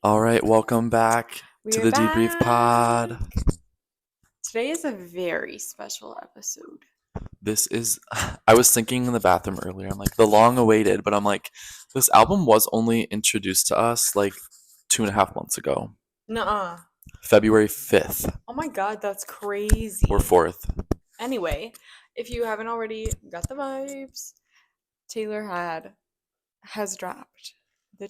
All right, welcome back to We're the Debrief back. Pod. Today is a very special episode. I was thinking in the bathroom earlier, I'm like, the long awaited, but I'm like, this album was only introduced to us like 2.5 months ago, Nuh-uh. February 5th Oh my god, that's or crazy. 4th. Anyway, if you haven't already got the vibes, Taylor has dropped the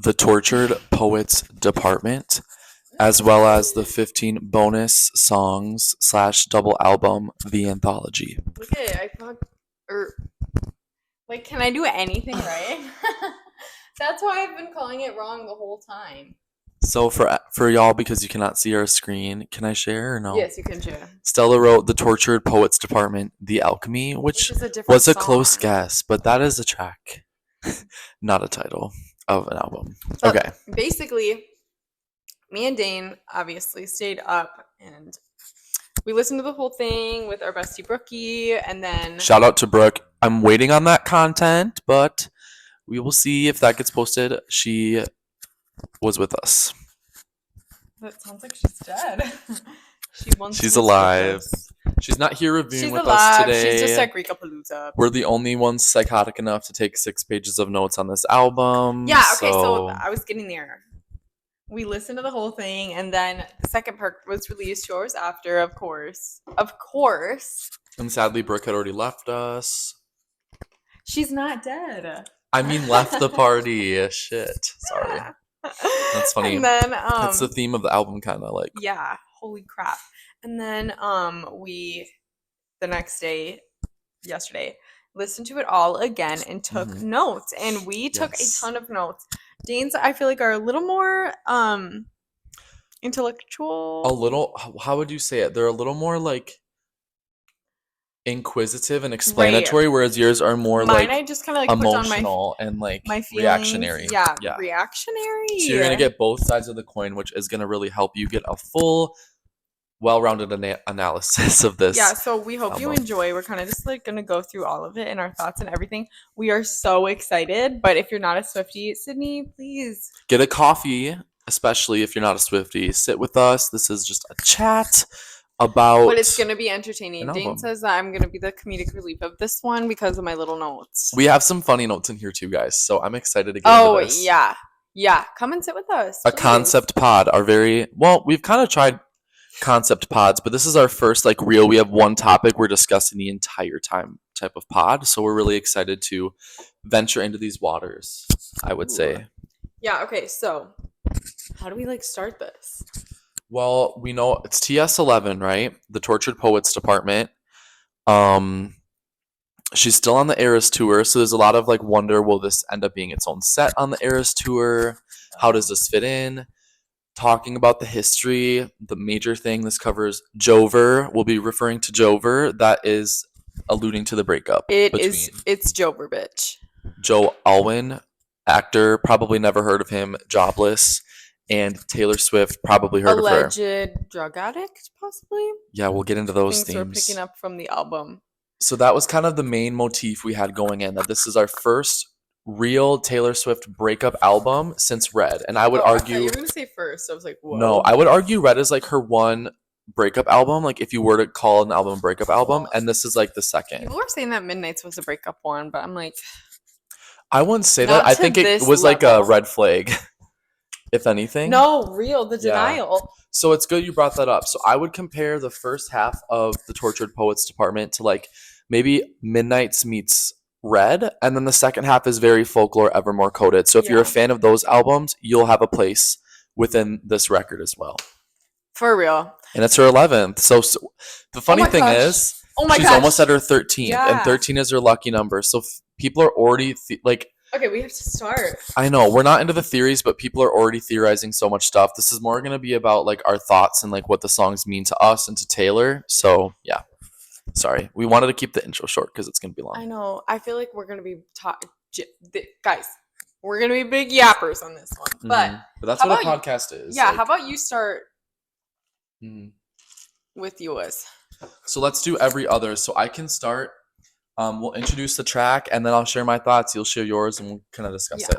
The Tortured Poets Department, as well as the 15 bonus songs / double album, The Anthology. Look at it, I fuck or like can I do anything right? That's why I've been calling it wrong the whole time. So for y'all, because you cannot see our screen, can I share or no? Yes, you can share. Stella wrote The Tortured Poets Department, The Alchemy, Which which is a different was a song. close guess, but that is a track, not a title of an album. But Okay. basically, me and Dane obviously stayed up and we listened to the whole thing with our bestie Brookie, and then Shout out to Brooke. I'm waiting on that content, but we will see if that gets posted. She was with us. that sounds like she's dead. She's alive. She's not here reviewing She's with alive. us today. She's just at Greekapalooza. We're the only ones psychotic enough to take 6 pages of notes on this album. Yeah, okay, so I was getting there. We listened to the whole thing, and then the second part was released 2 hours after, of course. Of course. And sadly, Brooke had already left us. She's not dead. I mean, left the party. Shit. Sorry. That's funny. And then That's the theme of the album, kind of like. yeah, holy crap. And then we the next day, yesterday, listened to it all again and took notes. And we took a ton of notes. Dane's, I feel like, are a little more intellectual. A little, how would you say it? They're a little more like inquisitive and explanatory, whereas yours are more Mine, like I just kind of like emotional and like my feelings. reactionary. Yeah, reactionary. So you're gonna get both sides of the coin, which is gonna really help you get a full, well-rounded analysis of this. Yeah, so we hope you enjoy. We're kind of just like gonna go through all of it and our thoughts and everything. We are so excited, but if you're not a Swiftie, Sydney, please get a coffee, especially if you're not a Swiftie. Sit with us. This is just a chat about. But it's gonna be entertaining. Dane says that I'm gonna be the comedic relief of this one because of my little notes. We have some funny notes in here too, guys. So I'm excited to get into this. Yeah. Come and sit with us. A concept pod. We've kind of tried concept pods, but this is our first like real. We have one topic we're discussing the entire time type of pod. So we're really excited to venture into these waters, I would say. Yeah. Okay. So how do we like start this? Well, we know it's TS11, right? The Tortured Poets Department. She's still on the Eras tour, so there's a lot of like wonder, will this end up being its own set on the Eras tour? How does this fit in? Talking about the history, the major thing this covers Jover. We'll be referring to Jover. That is alluding to the breakup. It's Jover, bitch. Joe Alwyn, actor, probably never heard of him, jobless. And Taylor Swift, probably heard of her. Alleged drug addict, possibly? Yeah, we'll get into those things we're themes. picking up from the album. So that was kind of the main motif we had going in, that this is our first real Taylor Swift breakup album since Red. And I would argue... you were going to say first. I was like, whoa. No, I would argue Red is like her one breakup album, like if you were to call an album a breakup album, and this is like the second. People were saying that Midnight's was a breakup one, but I'm like... I wouldn't say that. I think it was like a red flag. If anything. No, real, the denial. Yeah. So it's good you brought that up. So I would compare the first half of the Tortured Poets Department to like maybe Midnight's meets Red, and then the second half is very folklore, Evermore coded. So if you're a fan of those albums, you'll have a place within this record as well. For real. And it's her 11th. So the funny thing is, she's almost at her 13th, and 13 is her lucky number. So people are already okay, we have to start. I know we're not into the theories, but people are already theorizing so much stuff. This is more going to be about like our thoughts and like what the songs mean to us and to Taylor. So yeah, sorry, we wanted to keep the intro short because it's going to be long. I know. I feel like we're going to be guys. We're going to be big yappers on this one, but that's what a podcast is. Yeah. Like, how about you start with yours? So let's do every other. So I can start. We'll introduce the track, and then I'll share my thoughts. You'll share yours, and we'll kind of discuss it.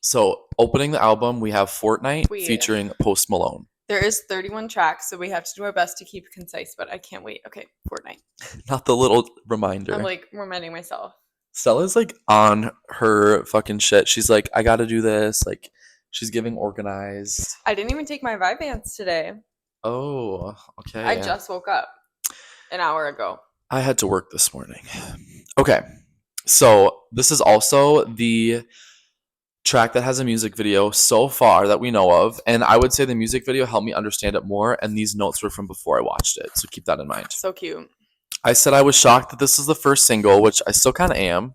So opening the album, we have Fortnite featuring Post Malone. There is 31 tracks, so we have to do our best to keep it concise, but I can't wait. Okay, Fortnite. Not the little reminder. I'm like reminding myself. Stella's like on her fucking shit. She's like, I gotta do this. Like, she's giving organized. I didn't even take my Vyvanse today. Oh, okay. I just woke up an hour ago. I had to work this morning. Okay, so this is also the track that has a music video so far that we know of, and I would say the music video helped me understand it more, and these notes were from before I watched it, so keep that in mind. So cute. I said I was shocked that this is the first single, which I still kind of am.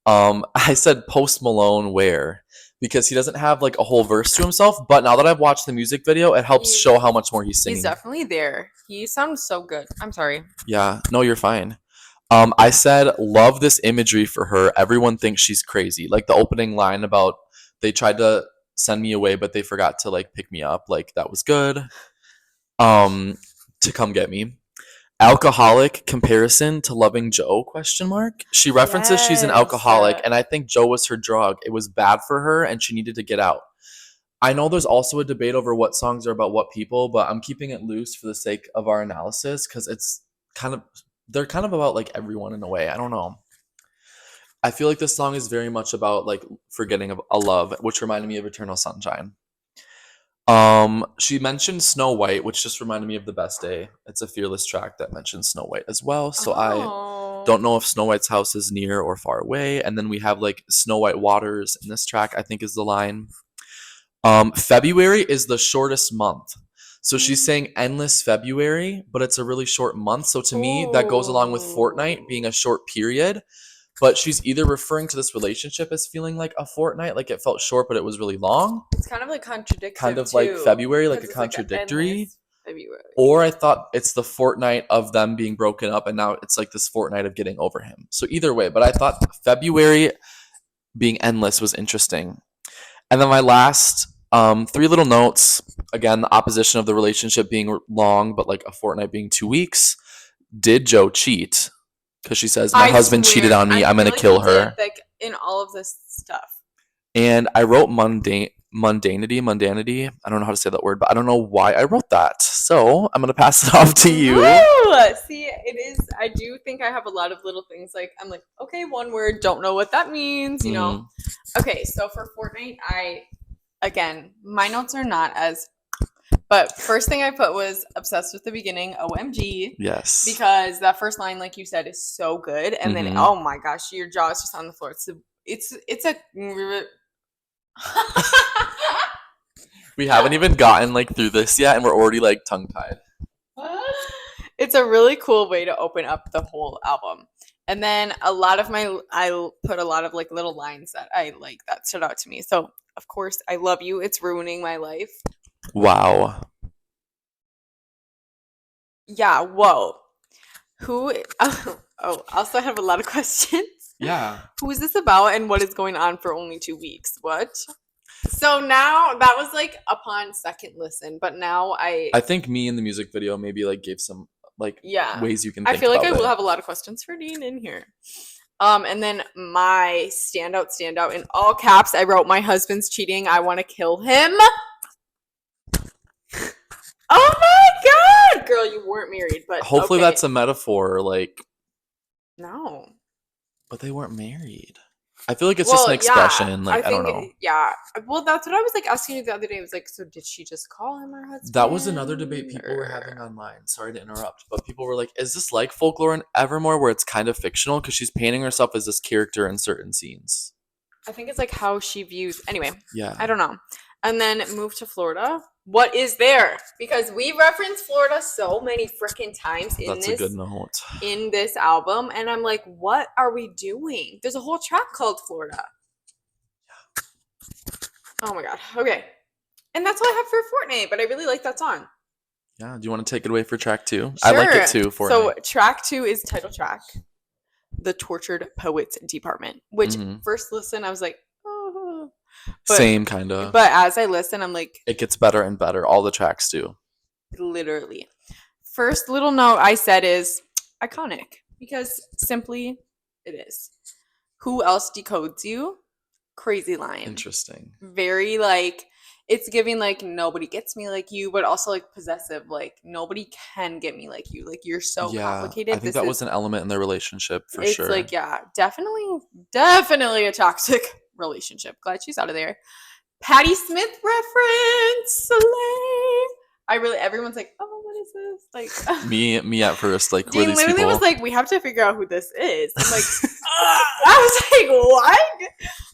I said Post Malone where, because he doesn't have like a whole verse to himself, but now that I've watched the music video, it helps show how much more he's singing. He's definitely there. He sounds so good. I'm sorry. Yeah, no, you're fine. I said, love this imagery for her. Everyone thinks she's crazy. Like the opening line about they tried to send me away, but they forgot to like pick me up. Like that was good. To come get me. Alcoholic comparison to loving Joe, question mark. She references she's an alcoholic, and I think Joe was her drug. It was bad for her, and she needed to get out. I know there's also a debate over what songs are about what people, but I'm keeping it loose for the sake of our analysis because they're kind of about like everyone in a way. I don't know. I feel like this song is very much about like forgetting a love, which reminded me of Eternal Sunshine. She mentioned Snow White, which just reminded me of The Best Day. It's a Fearless track that mentions Snow White as well. So I don't know if Snow White's house is near or far away. And then we have like Snow White waters in this track, I think is the line. February is the shortest month. So she's saying endless February, but it's a really short month. So to me, that goes along with Fortnite being a short period. But she's either referring to this relationship as feeling like a fortnight, like it felt short, but it was really long. It's kind of like contradictory. Kind of like February, like a contradictory. February. Or I thought it's the fortnight of them being broken up, and now it's like this fortnight of getting over him. So either way, but I thought February being endless was interesting. And then my last 3 little notes. Again, the opposition of the relationship being long, but like a fortnight being 2 weeks. Did Joe cheat? Because she says, my husband cheated on me. I'm going to kill her. Like in all of this stuff. And I wrote mundanity. I don't know how to say that word, but I don't know why I wrote that. So I'm going to pass it off to you. Woo! See, it is. I do think I have a lot of little things. Like, I'm like, okay, one word. Don't know what that means, you know? Okay, so for Fortnite, again, my notes are not as... But first thing I put was obsessed with the beginning, OMG. Yes. Because that first line, like you said, is so good. And then, oh my gosh, your jaw is just on the floor. It's a... We haven't even gotten like through this yet, and we're already like tongue-tied. It's a really cool way to open up the whole album. And then I put a lot of like little lines that I like that stood out to me. So, of course, I love you. It's ruining my life. Wow. Yeah, whoa. Who... Oh, also I have a lot of questions. Yeah. Who is this about and what is going on for only 2 weeks? What? So now, that was like upon second listen, but now I think me in the music video maybe like gave some like ways you can think I feel like about I will have a lot of questions for Dean in here. And then my standout in all caps, I wrote, my husband's cheating. I want to kill him. Oh my God, girl, you weren't married, but hopefully that's a metaphor, like. No. But they weren't married. I feel like it's just an expression. Like I don't know. Yeah. Well, that's what I was like asking you the other day. I was like, so did she just call him her husband? That was another debate people were having online. Sorry to interrupt, but people were like, is this like Folklore and Evermore where it's kind of fictional because she's painting herself as this character in certain scenes? I think it's like how she views. Anyway. Yeah. I don't know. And then move to Florida. What is there? Because we reference Florida so many freaking times That's a good note. In this album. And I'm like, what are we doing? There's a whole track called Florida. Oh my God. Okay. And that's all I have for Fortnite, but I really like that song. Yeah. Do you want to take it away for track 2? Sure. I like it too. Fortnite. So track 2 is title track, The Tortured Poets Department, which first listen, I was like, same kind of. But as I listen, I'm like... It gets better and better. All the tracks do. Literally. First little note I said is iconic. Because simply, it is. Who else decodes you? Crazy line. Interesting. Very like, it's giving like nobody gets me like you, but also like possessive. Like nobody can get me like you. Like you're so complicated. I think that was an element in their relationship for it's sure. It's like, yeah, definitely a toxic relationship. Glad she's out of there. Patti Smith reference. Everyone's like, oh, what is this? Like me at first, like, Dane literally was like, we have to figure out who this is. I'm like, I was like, what?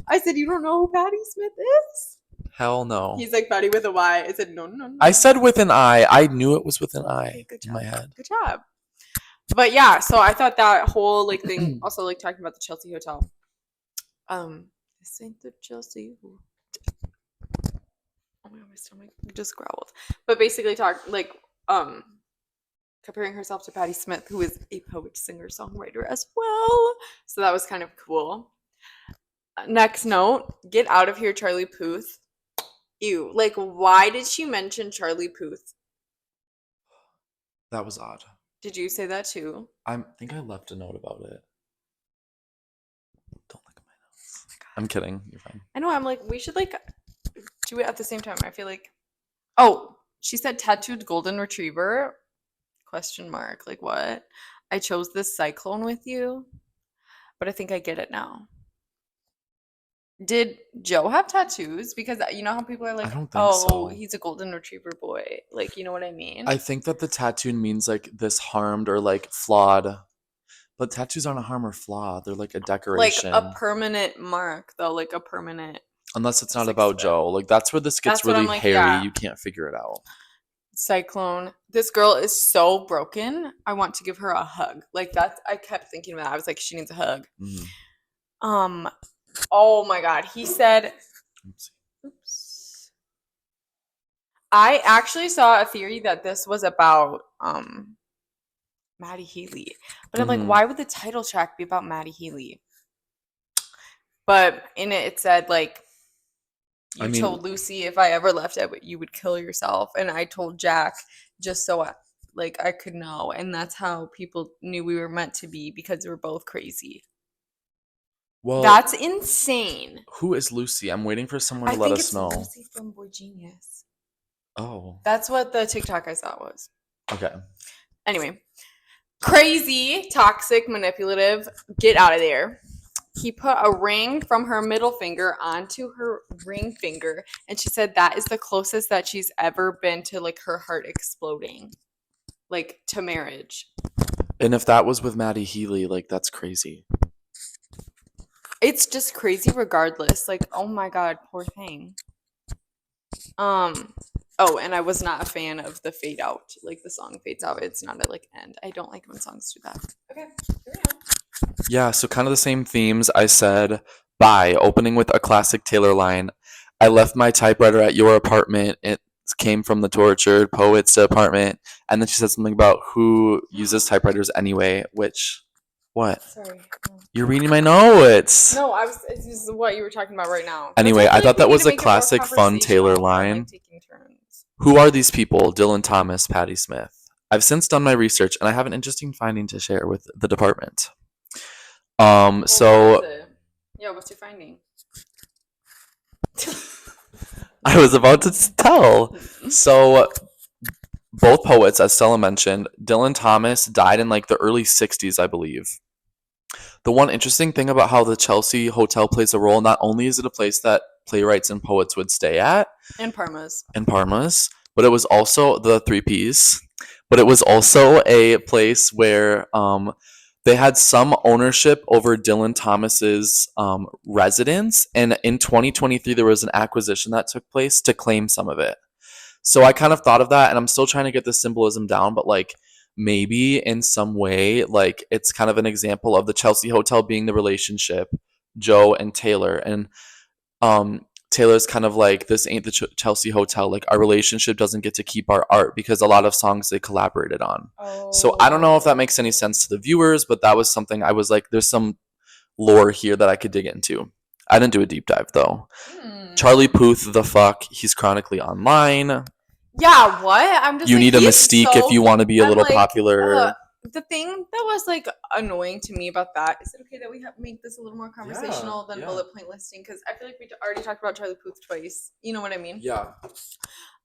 I said, you don't know who Patti Smith is? Hell no. He's like, Patti with a Y. I said, no. I said with an I. I knew it was with an I. Okay, good job. In my head. Good job. But yeah, so I thought that whole like thing, also like talking about the Chelsea Hotel. This ain't the Chelsea. Oh my god, my stomach just growled. But basically comparing herself to Patti Smith, who is a poet, singer, songwriter as well. So that was kind of cool. Next note, get out of here, Charlie Puth. Ew. Like, why did she mention Charlie Puth? That was odd. Did you say that too? I think I left a note about it. Don't look at my notes. Oh my God. I'm kidding. You're fine. I know. I'm like, we should like do it at the same time. I feel like. Oh, she said tattooed golden retriever? ? Like what? I chose this cyclone with you, but I think I get it now. Did Joe have tattoos? Because you know how people are like, I don't think so. He's a golden retriever boy. Like, you know what I mean? I think that the tattoo means like this harmed or like flawed. But tattoos aren't a harm or flaw. They're like a decoration. Like a permanent mark, though. Like a permanent. Unless it's not about Joe. Like that's where this gets really hairy. Yeah. You can't figure it out. Cyclone. This girl is so broken. I want to give her a hug. Like that's. I kept thinking about it. I was like, she needs a hug. Mm-hmm. Oh my God. He said, oops. I actually saw a theory that this was about Maddie Healy. But I'm like, why would the title track be about Maddie Healy? But in it said like, you told Lucy if I ever left it, you would kill yourself. And I told Jack just so I could know. And that's how people knew we were meant to be, because we're both crazy. Well, that's insane. Who is Lucy? I'm waiting for someone to let us know. Lucy from Boy Genius. Oh. That's what the TikTok I saw was. Okay. Anyway. Crazy, toxic, manipulative. Get out of there. He put a ring from her middle finger onto her ring finger. And she said that is the closest that she's ever been to like her heart exploding. Like to marriage. And if that was with Maddie Healy, like that's crazy. It's just crazy regardless. Like, oh my God, poor thing. Oh, and I was not a fan of the fade out. Like the song fades out. It's not a like end. I don't like when songs do that. Okay, here we go. Yeah, so kind of the same themes. I said bye, opening with a classic Taylor line. I left my typewriter at your apartment. It came from the tortured poet's apartment. And then she said something about who uses typewriters anyway, which... What? Sorry. You're reading my notes. No, this is what you were talking about right now. Anyway, I thought that was a classic fun Taylor line. Like taking turns. Who are these people? Dylan Thomas, Patti Smith. I've since done my research and I have an interesting finding to share with the department. Well, what's your finding? I was about to tell. So both poets, as Estella mentioned, Dylan Thomas died in like the early 60s, I believe. The one interesting thing about how the Chelsea Hotel plays a role, not only is it a place that playwrights and poets would stay at. And Parma's. But it was also the 3Ps. But it was also a place where they had some ownership over Dylan Thomas's residence. And in 2023, there was an acquisition that took place to claim some of it. So I kind of thought of that, and I'm still trying to get the symbolism down, but like maybe in some way, like it's kind of an example of the Chelsea Hotel being the relationship, Joe and Taylor. And Taylor's kind of like, this ain't the Chelsea Hotel. Like our relationship doesn't get to keep our art because a lot of songs they collaborated on. Oh. So I don't know if that makes any sense to the viewers, but that was something I was like, there's some lore here that I could dig into. I didn't do a deep dive though. Charlie Puth, the fuck, he's chronically online. Yeah, what? I'm just. You need a mystique if you want to be a little popular. the thing that was like annoying to me about that, is it okay that we make this a little more conversational than bullet point listing? Because I feel like we already talked about Charlie Puth twice. You know what I mean? Yeah.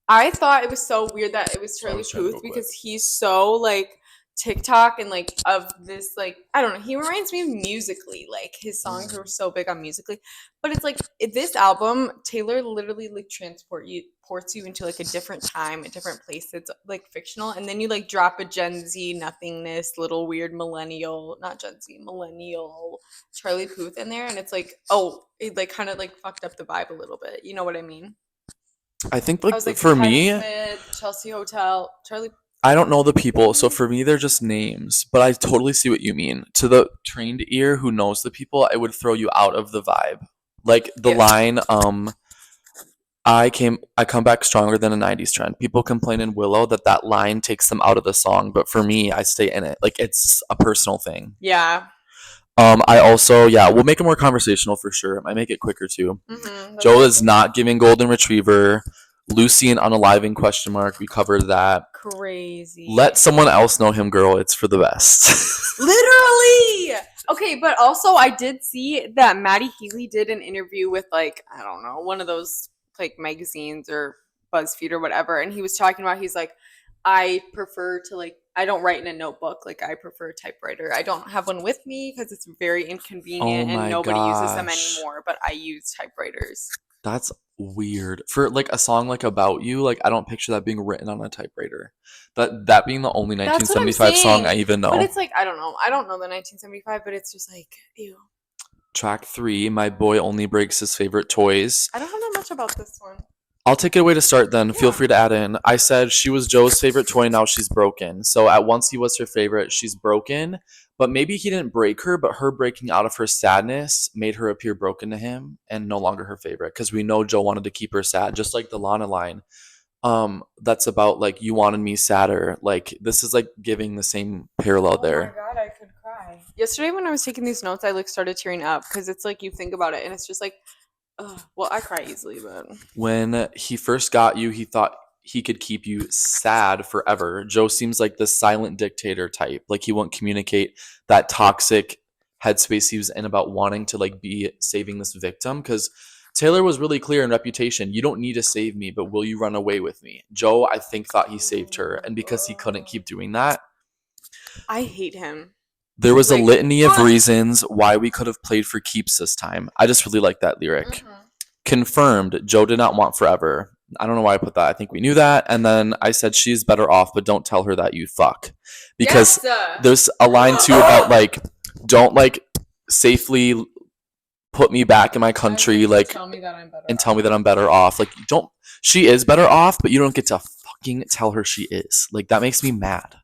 I thought it was so weird that it was Charlie Puth because he's so like TikTok and like of this like I don't know. He reminds me of Musically. Like his songs were so big on Musically, but it's like this album, Taylor literally like ports you into like a different time, a different place. It's like fictional, and then you like drop a Gen Z nothingness, little weird millennial, not Gen Z, millennial Charlie Puth in there, and it's like it like kind of like fucked up the vibe a little bit. You know what I mean? I think I was like for Patty me, Smith, Chelsea Hotel, Charlie. I don't know the people, so for me they're just names. But I totally see what you mean. To the trained ear who knows the people, I would throw you out of the vibe. Like the line, I come back stronger than a 90s trend. People complain in Willow that line takes them out of the song, but for me, I stay in it. Like it's a personal thing. Yeah. I also, we'll make it more conversational for sure. It might make it quicker too. Joe is not giving golden retriever. Lucy and unaliving ? We covered that. Crazy. Let someone else know him, girl. It's for the best. Literally. Okay, but also I did see that Maddie Healy did an interview with like, I don't know, one of those like magazines or BuzzFeed or whatever, and he was talking about, he's like, I prefer to like, I don't write in a notebook. Like I prefer a typewriter. I don't have one with me because it's very inconvenient and nobody uses them anymore, but I use typewriters. That's weird. For like a song like About You, like I don't picture that being written on a typewriter. That being the only 1975 song I even know. But it's like, I don't know the 1975, but it's just like, ew. Track 3, My Boy Only Breaks His Favorite Toys. I don't know much about this one. I'll take it away to start then. Yeah. Feel free to add in. I said she was Joe's favorite toy, now she's broken. So at once he was her favorite, she's broken. But maybe he didn't break her, but her breaking out of her sadness made her appear broken to him and no longer her favorite. Because we know Joe wanted to keep her sad, just like the Lana line. That's about like, you wanted me sadder. Like this is like giving the same parallel there. Oh my God, I could cry. Yesterday when I was taking these notes, I like started tearing up because it's like you think about it and it's just like, well, I cry easily, but when he first got you, he thought he could keep you sad forever. Joe seems like the silent dictator type. Like he won't communicate that toxic headspace he was in about wanting to like be saving this victim. Because Taylor was really clear in Reputation. You don't need to save me, but will you run away with me? Joe, I think, thought he saved her. And because he couldn't keep doing that, I hate him. There was a litany of reasons why we could have played for keeps this time. I just really like that lyric. Confirmed, Joe did not want forever. I don't know why I put that. I think we knew that. And then I said she's better off, but don't tell her that you fuck. Because there's a line too about like, don't like safely put me back in my country, like, tell me that I'm better off. Like, she is better off, but you don't get to fucking tell her she is. Like, that makes me mad.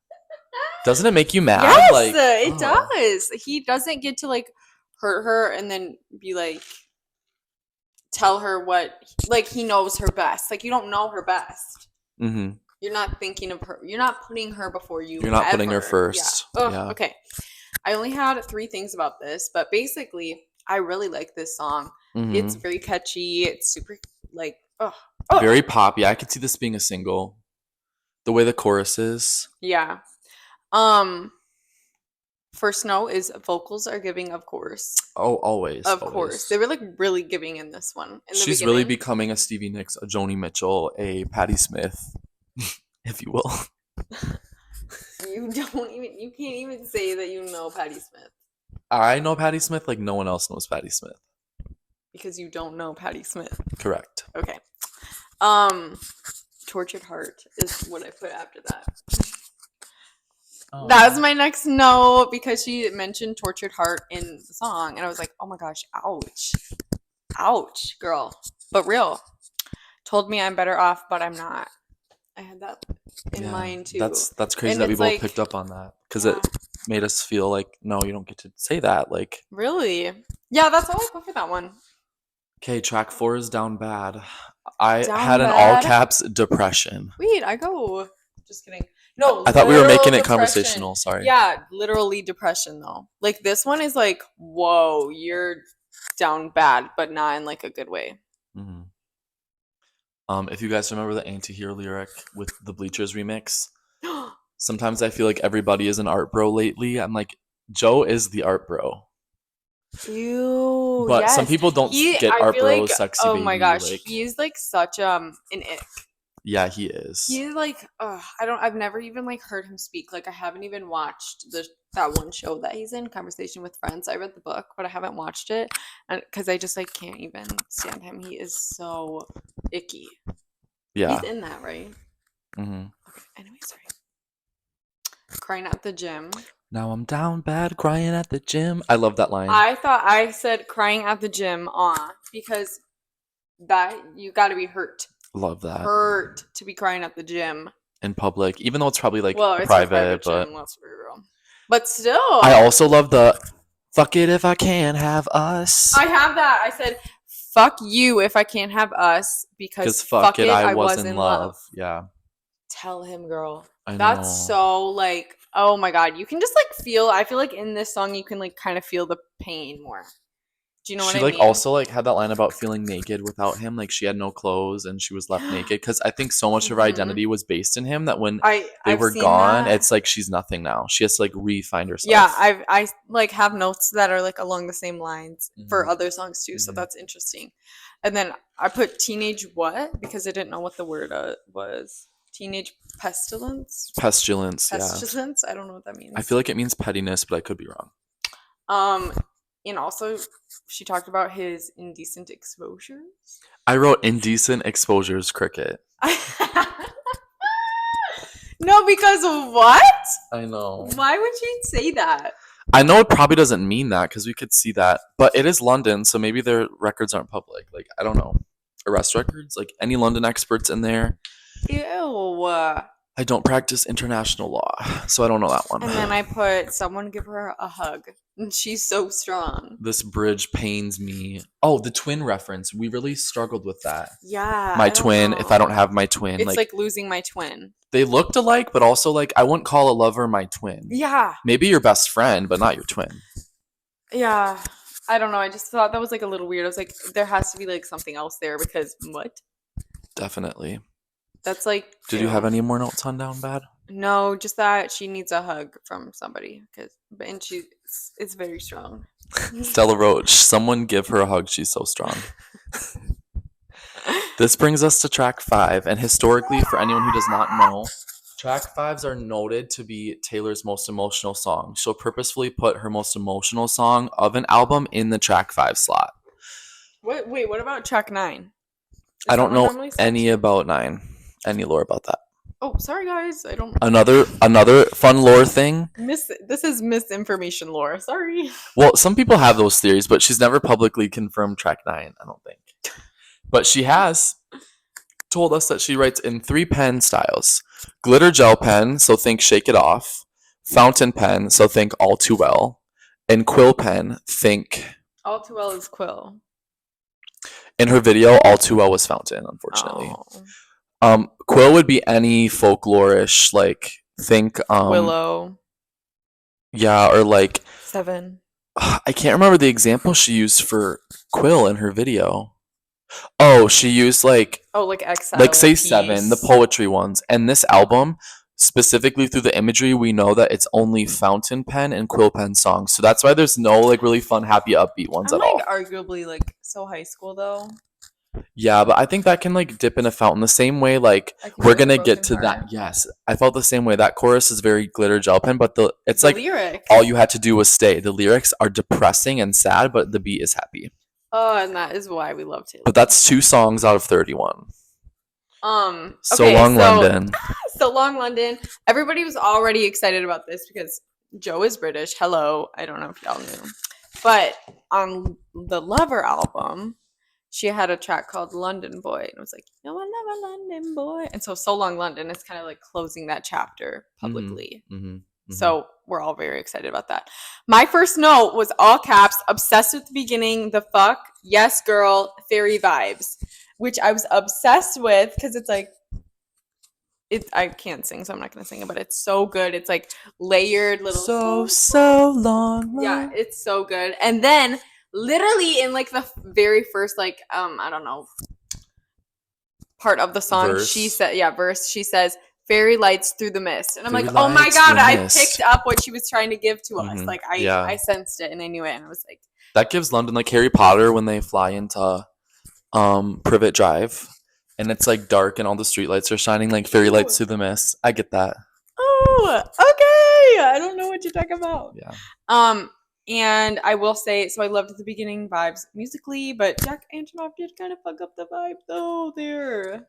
Doesn't it make you mad? Yes, like, it does. He doesn't get to like hurt her and then be like, tell her what, like he knows her best. Like you don't know her best. Mm-hmm. You're not thinking of her. You're not putting her before you. You're not putting her first. Yeah. Yeah. Okay. I only had 3 things about this, but basically, I really like this song. Mm-hmm. It's very catchy. It's super like very poppy. I could see this being a single. The way the chorus is. Yeah. First note is vocals are giving, of course. Oh, always. Of course. They were like really giving in this one. She's really becoming a Stevie Nicks, a Joni Mitchell, a Patti Smith, if you will. You can't even say that you know Patti Smith. I know Patti Smith like no one else knows Patti Smith. Because you don't know Patti Smith. Correct. Okay. Tortured Heart is what I put after that. That was my next note because she mentioned Tortured Heart in the song. And I was like, oh my gosh, ouch. Ouch, girl. But real. Told me I'm better off, but I'm not. I had that in mind too. That's crazy that we both picked up on that. Because it made us feel like, no, you don't get to say that. Like, really? Yeah, that's all I put for that one. Okay, track 4 is Down Bad. I had an all caps depression. Wait, I go. Just kidding. No, I thought we were making it conversational. Sorry. Yeah, literally depression though. Like this one is like, whoa, you're down bad, but not in like a good way. Mm-hmm. If you guys remember the Anti-Hero lyric with the Bleachers remix, Sometimes I feel like everybody is an art bro lately. I'm like, Joe is the art bro. Ew, But some yes. people don't get I art feel like, bros, sexy oh my baby. gosh, Like, he's like such an ick. yeah, he is. He's like, I've never even like heard him speak. Like I haven't even watched that one show that he's in, Conversation with Friends. I read the book, but I haven't watched it, and because I just like can't even stand him. He is so icky. Yeah. He's in that, right? Mm-hmm. Okay. Anyway, sorry. Crying at the gym. Now I'm down bad, crying at the gym. I love that line. I thought I said crying at the gym, because that you got to be hurt. Love that. Hurt to be crying at the gym in public, even though it's probably like it's private, a private but gym, let's be real. But still, I also love the "fuck it if I can't have us." I have that. I said, "Fuck you if I can't have us," because fuck it, I was in love. Yeah. Tell him, girl. I know. That's so like, oh my god, you can just like feel. I feel like in this song you can like kind of feel the pain more. Do you know what I mean? She like also like had that line about feeling naked without him, like she had no clothes and she was left naked, because I think so much of her identity was based in him that when they were gone, it's like she's nothing now. She has to like re-find herself. Yeah, I like have notes that are like along the same lines for other songs too, so that's interesting. And then I put teenage what, because I didn't know what the word was. Teenage pestilence. Pestilence. I don't know what that means. I feel like it means pettiness, but I could be wrong. And also, she talked about his indecent exposures. I wrote indecent exposures cricket. No, because what? I know. Why would you say that? I know it probably doesn't mean that, because we could see that, but it is London, so maybe their records aren't public. Like, I don't know. Arrest records? Like, any London experts in there? Ew. I don't practice international law, so I don't know that one. And then I put, someone give her a hug. And she's so strong. This bridge pains me. Oh, the twin reference. We really struggled with that. Yeah. My twin, if I don't have my twin. It's like losing my twin. They looked alike, but also like I wouldn't call a lover my twin. Yeah. Maybe your best friend, but not your twin. Yeah. I don't know. I just thought that was like a little weird. I was like, there has to be like something else there, because what? Definitely. That's like. Did you have any more notes on Down Bad? No, just that she needs a hug from somebody, and it's very strong. Stella Roach, someone give her a hug. She's so strong. This brings us to track 5, and historically, for anyone who does not know, track 5s are noted to be Taylor's most emotional song. She'll purposefully put her most emotional song of an album in the track 5 slot. Wait, what about track 9? I don't know any about 9. Any lore about that? Oh, sorry guys, I don't. Another fun lore thing. This is misinformation lore. Sorry. Well, some people have those theories, but she's never publicly confirmed track 9. I don't think. But she has told us that she writes in 3 pen styles: glitter gel pen, so think Shake It Off; fountain pen, so think All Too Well; and quill pen, think. All Too Well is quill. In her video, All Too Well was fountain, unfortunately. Quill would be any folklore-ish, like think Willow. Yeah, or like 7. I can't remember the example she used for quill in her video. Oh, she used like Exile, like say Peace. 7, the poetry ones. And this album, specifically through the imagery, we know that it's only fountain pen and quill pen songs. So that's why there's no like really fun, happy, upbeat ones at all. Arguably like so high school though. Yeah, but I think that can like dip in a fountain the same way. Like we're gonna get to that. Yes, I felt the same way. That chorus is very glitter gel pen, but it's like lyrics. All you had to do was stay. The lyrics are depressing and sad, but the beat is happy. Oh, and that is why we love Taylor. But that's 2 songs out of 31. So London. So Long London. Everybody was already excited about this because Joe is British. Hello. I don't know if y'all knew. But on the Lover album, she had a track called London Boy. And it was like, I love a London boy. And so Long London is kind of like closing that chapter publicly. So we're all very excited about that. My first note was all caps, obsessed with the beginning, the fuck, yes girl, fairy vibes, which I was obsessed with because it's like, I can't sing, so I'm not going to sing it, but it's so good. It's like layered little. So long. Yeah, it's so good. And then literally in like the very first, like, I don't know, part of the song, verse. She said, verse, she says, fairy lights through the mist. And I'm Fairy like, oh my lights God, through the I mist. picked up what she was trying to give to us. Mhm. Like, Yeah. I sensed it and I knew it. And I was like, That gives London, like Harry Potter when they fly into Privet Drive and it's like dark and all the streetlights are shining like fairy lights through the mist. I get that. oh, okay. I don't know what you're talking about. Yeah. And I will say, so I loved the beginning vibes musically, but Jack Antonoff did kind of fuck up the vibe though there.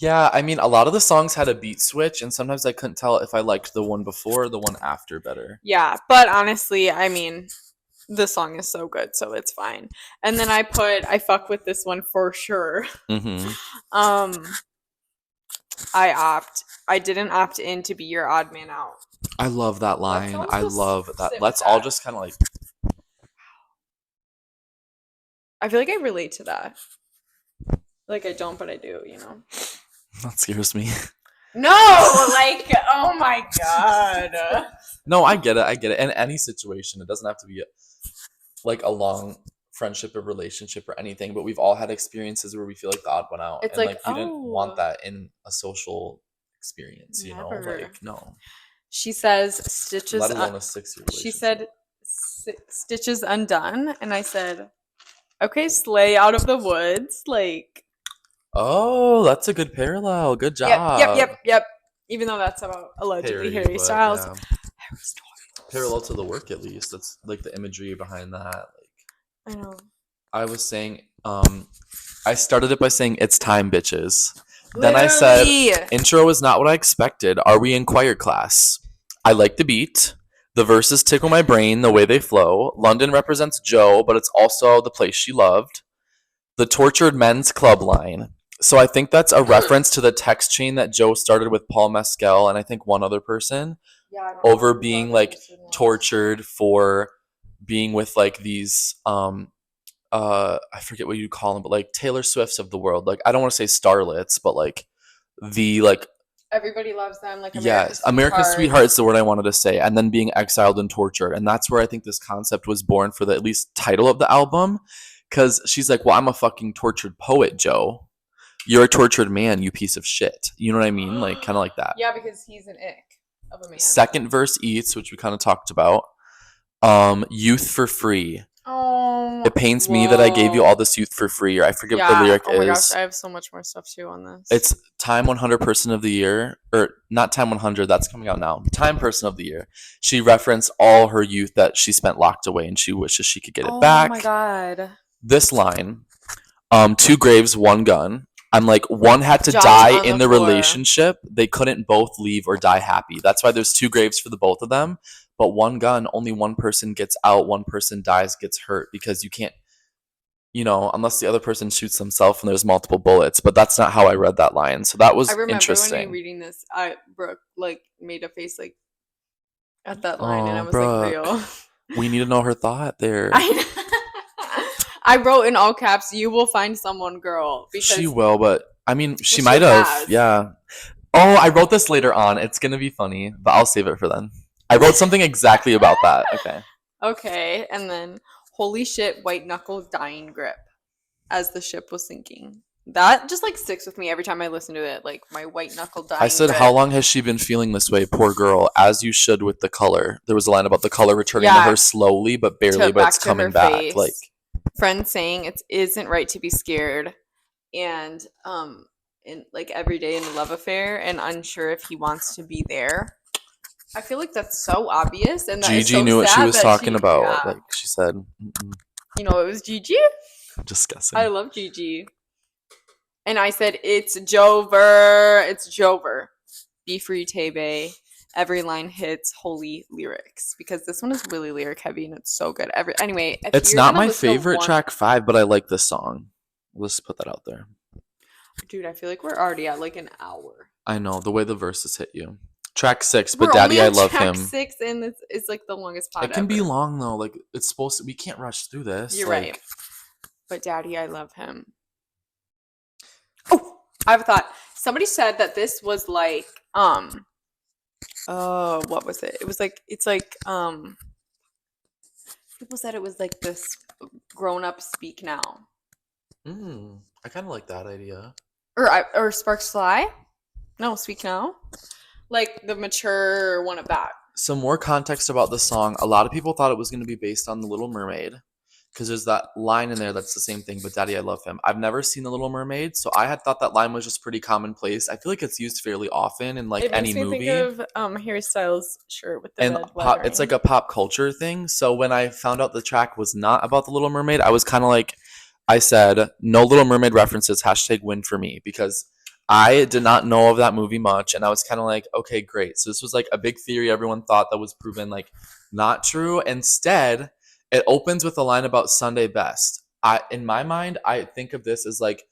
Yeah, I mean, a lot of the songs had a beat switch, and sometimes I couldn't tell if I liked the one before or the one after better. Yeah, but honestly, I mean, the song is so good, so it's fine. And then I fuck with this one for sure. Mm-hmm. I didn't opt in to be your odd man out. I love that line. I love that. Let's all just kind of like. I feel like I relate to that. Like I don't, but I do, you know. That scares me. No, like, oh my God. No, I get it. In any situation, it doesn't have to be like a long friendship or relationship or anything, but we've all had experiences where we feel like the odd one out. It's and like, you didn't want that in a social experience, you know? Like, no. She says, stitches. Let alone a 6-year relationship. She said, stitches undone. And I said, okay, slay out of the woods. Like, oh, that's a good parallel. Good job. Yep. Even though that's about allegedly Harry Styles. Yeah. Parallel to the work, at least. That's like the imagery behind that. Like, I know. I was saying, I started it by saying, it's time, bitches. Literally. Then I said, intro is not what I expected. Are we in choir class? I like the beat. The verses tickle my brain the way they flow. London represents Joe, but it's also the place she loved. The tortured men's club line. So I think that's a reference to the text chain that Joe started with Paul Mescal and I think one other person over being like tortured for being with like these I forget what you call them, but like Taylor Swifts of the world. Like I don't want to say starlets, but like the like everybody loves them. Like America's Sweetheart is the word I wanted to say, and then being exiled and tortured, and that's where I think this concept was born for the at least title of the album, because she's like, well, I'm a fucking tortured poet, Joe. You're a tortured man, you piece of shit. You know what I mean? Like kind of like that. Yeah, because he's an ick of a man. Second verse eats, which we kind of talked about. Youth for free. Oh, it pains me that I gave you all this youth for free, or I forget what the lyric is. Oh my gosh, I have so much more stuff too on this. It's Time 100 Person of the Year, or not Time 100, that's coming out now. Time Person of the Year. She referenced all her youth that she spent locked away, and she wishes she could get it back. Oh my god. This line, 2 graves, 1 gun. I'm like, one had to die in the relationship. They couldn't both leave or die happy. That's why there's 2 graves for the both of them. But 1 gun, only 1 person gets out, 1 person dies, gets hurt, because you can't, you know, unless the other person shoots themselves and there's multiple bullets. But that's not how I read that line. So that was interesting. When you were reading this, Brooke like made a face like at that line, and I was like, real. We need to know her thought there. I wrote in all caps, "You will find someone, girl." Because she will, but I mean, she might have. Yeah. Oh, I wrote this later on. It's gonna be funny, but I'll save it for then. I wrote something exactly about that. Okay. Okay, and then holy shit, white knuckle dying grip as the ship was sinking. That just like sticks with me every time I listen to it. Like my white knuckle dying. I said, grip. how long has she been feeling this way? Poor girl. As you should with the color. There was a line about the color returning to her slowly, but barely, but it's coming back. Face. Like friends saying it isn't right to be scared, and in like every day in a love affair, and unsure if he wants to be there. I feel like that's so obvious, and that Gigi so knew what she was talking about. Yeah. Like she said, mm-mm. You know, it was Gigi. Just guessing. I love Gigi, and I said it's Jover. It's Jover. Be free, Tebe. Every line hits holy lyrics, because this one is really lyric heavy and it's so good. Anyway, it's not my favorite track 5, but I like this song. Let's put that out there. Dude, I feel like we're already at like an hour. I know the way the verses hit you. Track 6, but Daddy, I love him. Track 6, and it's like the longest pod. It can be long though. Like it's supposed to. We can't rush through this. You're right. But Daddy, I love him. Oh, I have a thought. Somebody said that this was like what was it? It was like people said it was like this grown up speak now. I kind of like that idea. Or Sparks Fly. No, Speak Now? Like the mature one of that. Some more context about the song. A lot of people thought it was going to be based on The Little Mermaid because there's that line in there that's the same thing, but Daddy, I love him. I've never seen The Little Mermaid, so I had thought that line was just pretty commonplace. I feel like it's used fairly often in like It any makes me movie. think of Harry Styles' shirt with the And red lettering. it's like a pop culture thing. So when I found out the track was not about The Little Mermaid, I was kind of like, I said, no Little Mermaid references, hashtag win for me, because I did not know of that movie much. And I was kind of like, okay, great. So this was like a big theory everyone thought that was proven like not true. Instead, it opens with a line about Sunday best. In my mind, I think of this as like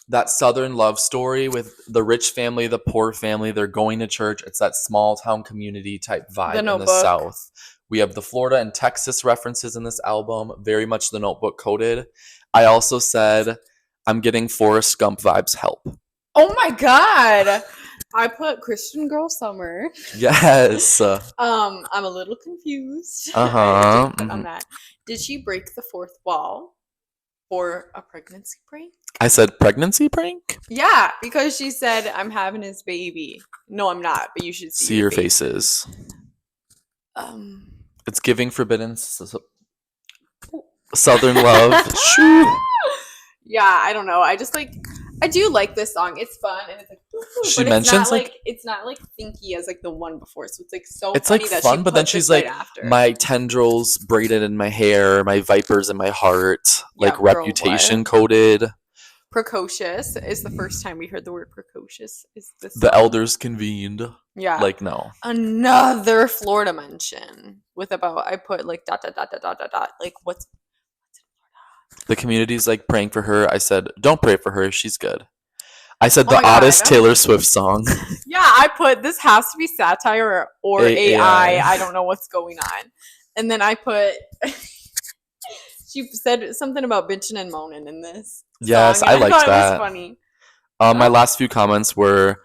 that Southern love story with the rich family, the poor family. They're going to church. It's that small town community type vibe in the South. We have the Florida and Texas references in this album, very much The Notebook coded. I also said, I'm getting Forrest Gump vibes, help. Oh my God. I put Christian Girl Summer. Yes. I'm a little confused. Uh-huh. On that. Did she break the fourth wall for a pregnancy prank? I said pregnancy prank? Yeah, because she said, I'm having his baby. No, I'm not, but you should see your faces. It's giving forbidden Southern love. Yeah, I don't know. I do like this song. It's fun and it's like she mentions it's not like thinky as like the one before. So it's like so it's funny like that fun, she but then she's like after. My tendrils braided in my hair, my vipers in my heart, yeah, like reputation coded. Precocious is the first time we heard the word precocious. Is this the elders convened? Yeah, like no. Another Florida mention with about I put like ... like what's the community's like praying for her. I said, don't pray for her. She's good. I said the oddest Taylor Swift song. Yeah, I put this has to be satire or AI. I don't know what's going on. And then I put she said something about bitching and moaning in this. Yes, song, I liked that. It was funny. My last few comments were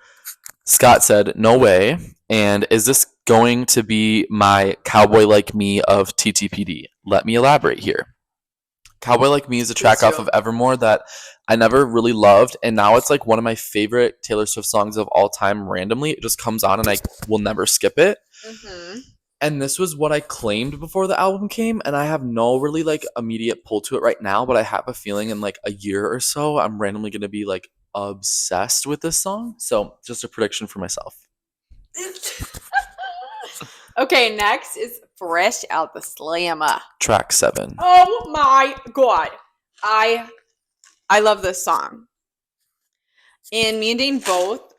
Scott said, no way. And is this going to be my Cowboy Like Me of TTPD? Let me elaborate here. Cowboy Like Me is a track off of Evermore that I never really loved, and now it's like one of my favorite Taylor Swift songs of all time randomly. It just comes on and I will never skip it. Mm-hmm. And this was what I claimed before the album came, and I have no really like immediate pull to it right now, but I have a feeling in like a year or so I'm randomly going to be like obsessed with this song. So just a prediction for myself. Okay, next is Fresh Out the Slammer. Track 7. Oh my God. I love this song. And me and Dane both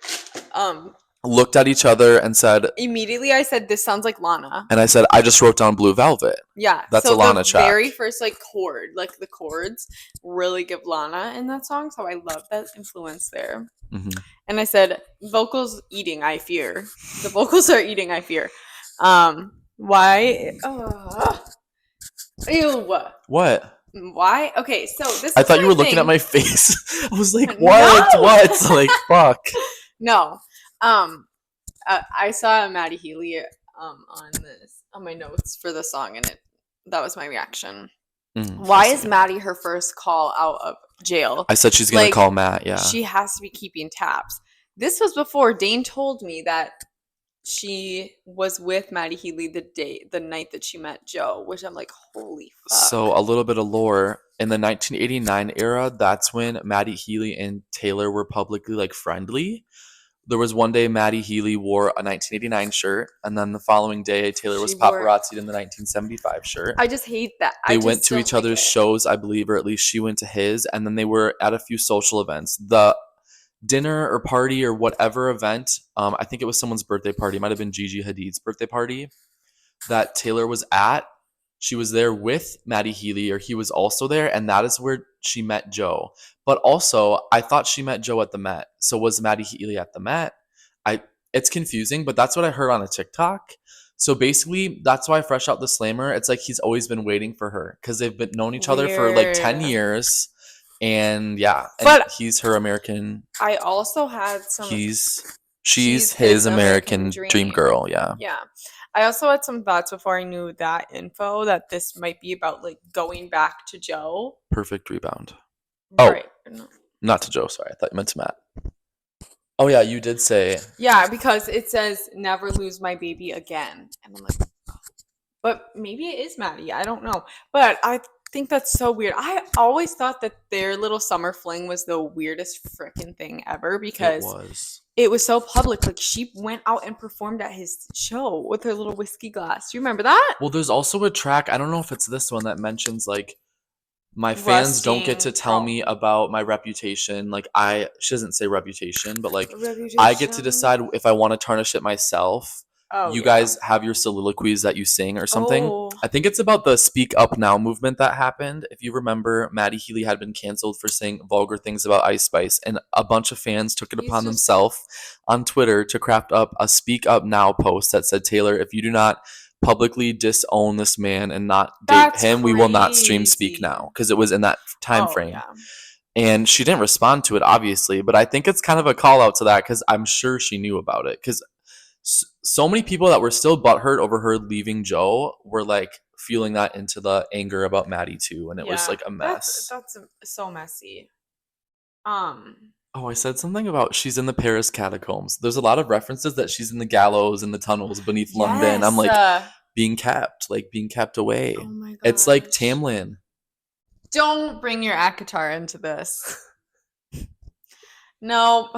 looked at each other and said... Immediately I said, this sounds like Lana. And I said, I just wrote down Blue Velvet. Yeah. That's a Lana track. The very first like chord, like the chords really give Lana in that song. So I love that influence there. Mm-hmm. And I said, vocals eating, I fear. The vocals are eating, I fear. Why? Ew. What? Why? Okay, so this. I thought you were looking at my face. I was like, what? No! What? Like, fuck. No. I saw Maddie Healy on my notes for the song, and that was my reaction. Why is Maddie her first call out of jail? I said she's gonna call Matt. Yeah, she has to be keeping tabs. This was before Dane told me that she was with Maddie Healy the night that she met Joe, which I'm like, holy fuck. So a little bit of lore. In the 1989 era, that's when Maddie Healy and Taylor were publicly like friendly. There was one day Maddie Healy wore a 1989 shirt, and then the following day Taylor was paparazzi'd in the 1975 shirt. I just hate that. They went to each other's shows, I believe, or at least she went to his, and then they were at a few social events. The dinner or party or whatever event, I think it was someone's birthday party, it might have been Gigi Hadid's birthday party that Taylor was at. She was there with Maddie Healy, or he was also there, and that is where she met Joe. But also, I thought she met Joe at the Met. So was Maddie Healy at the Met? It's confusing, but that's what I heard on a TikTok. So basically, that's why Fresh Out the Slammer, it's like he's always been waiting for her because they've been known each other for like 10 years. And yeah, and he's her American. I also had some. She's his American dream girl. Yeah. Yeah. I also had some thoughts before I knew that info that this might be about like going back to Joe. Perfect rebound. Right. Oh, not to Joe. Sorry, I thought you meant to Matt. Oh yeah, you did say. Yeah, because it says never lose my baby again. And I'm like, but maybe it is Maddie. I don't know. But I think that's so weird. I always thought that their little summer fling was the weirdest freaking thing ever It because was. it was so public. Like she went out and performed at his show with her little whiskey glass. Do you remember that? Well, there's also a track, I don't know if it's this one, that mentions like my fans don't get to Rusting. tell me about my reputation. Like she doesn't say reputation, but like I get to Reputation. decide if I want to tarnish it myself. Oh, You yeah. guys have your soliloquies that you sing or something. Oh, I think it's about the Speak Up Now movement that happened. If you remember, Maddie Healy had been canceled for saying vulgar things about Ice Spice, and a bunch of fans took it he's upon just themselves on Twitter to craft up a Speak Up Now post that said, Taylor, if you do not publicly disown this man and not date that's him, we will not stream Speak crazy. Now, because it was in that time Oh, frame. yeah. And she didn't respond to it, obviously, but I think it's kind of a call out to that because I'm sure she knew about it. Because so many people that were still butthurt over her leaving Joe were like feeling that into the anger about Maddie too, and it was like a mess. That's so messy. Oh, I said something about she's in the Paris catacombs. There's a lot of references that she's in the gallows and the tunnels beneath London. I'm like being kept away. Oh my gosh. It's like Tamlin. Don't bring your Akatar into this. No.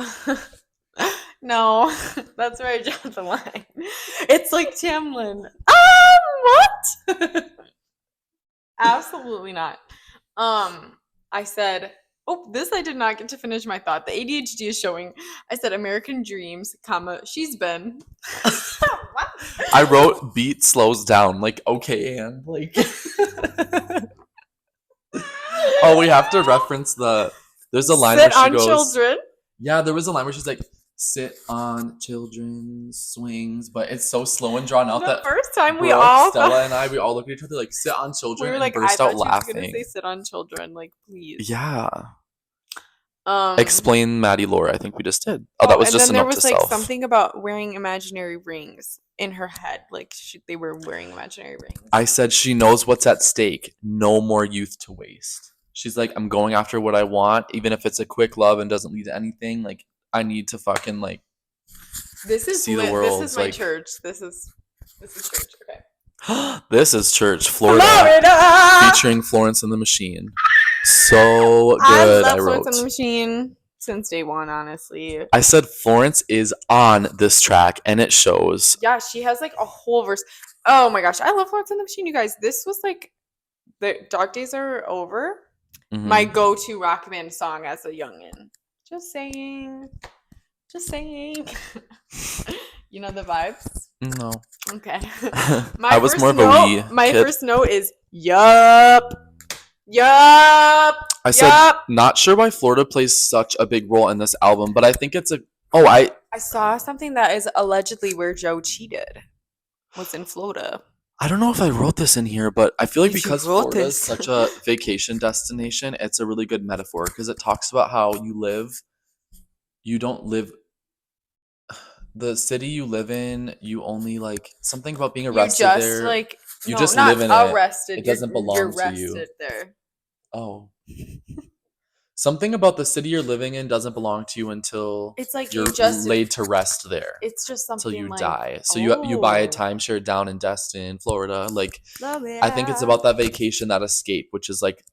No. That's where I draw the line. It's like Tamlin. What? Absolutely not. I said, oh, this I did not get to finish my thought. The ADHD is showing. I said American Dreams, comma, she's been. What? I wrote beat slows down. Like, okay, and like oh, we have to reference there's a line where she goes, children. Yeah, there was a line where she's like, sit on children's swings, but it's so slow and drawn out that first time Brooke, we all Stella and I, we all looked at each other like, sit on children, we were and like, burst I out thought laughing. you were gonna say sit on children, like please. Yeah. Explain Maddie lore. I think we just did. Oh, that was just a there note was to like self. something about wearing imaginary rings in her head, like they were wearing imaginary rings. I said she knows what's at stake. No more youth to waste. She's like, I'm going after what I want, even if it's a quick love and doesn't lead to anything. Like, I need to fucking like see the world. This is my church. This is church. Okay. This is church, Florida, featuring Florence and the Machine. So good. I love wrote Florence and the Machine since day one, honestly. I said Florence is on this track, and it shows. Yeah, she has like a whole verse. Oh my gosh, I love Florence and the Machine, you guys. This was like the Dark Days Are Over. Mm-hmm. My go-to rock band song as a youngin'. Just saying. You know the vibes? No. Okay. I was more of a wee My kid. first note is yup. I said not sure why Florida plays such a big role in this album, but I think it's I saw something that is allegedly where Joe cheated. Was in Florida. I don't know if I wrote this in here, but I feel like because Florida is such a vacation destination, it's a really good metaphor because it talks about how you don't live the city you live in, you only like something about being arrested there. Like you just live in arrested. It doesn't belong to you. There. Oh. Something about the city you're living in doesn't belong to you until it's like you're laid to rest there. It's just something until you die. So you buy a timeshare down in Destin, Florida. Like I think it's about that vacation, that escape, which is like,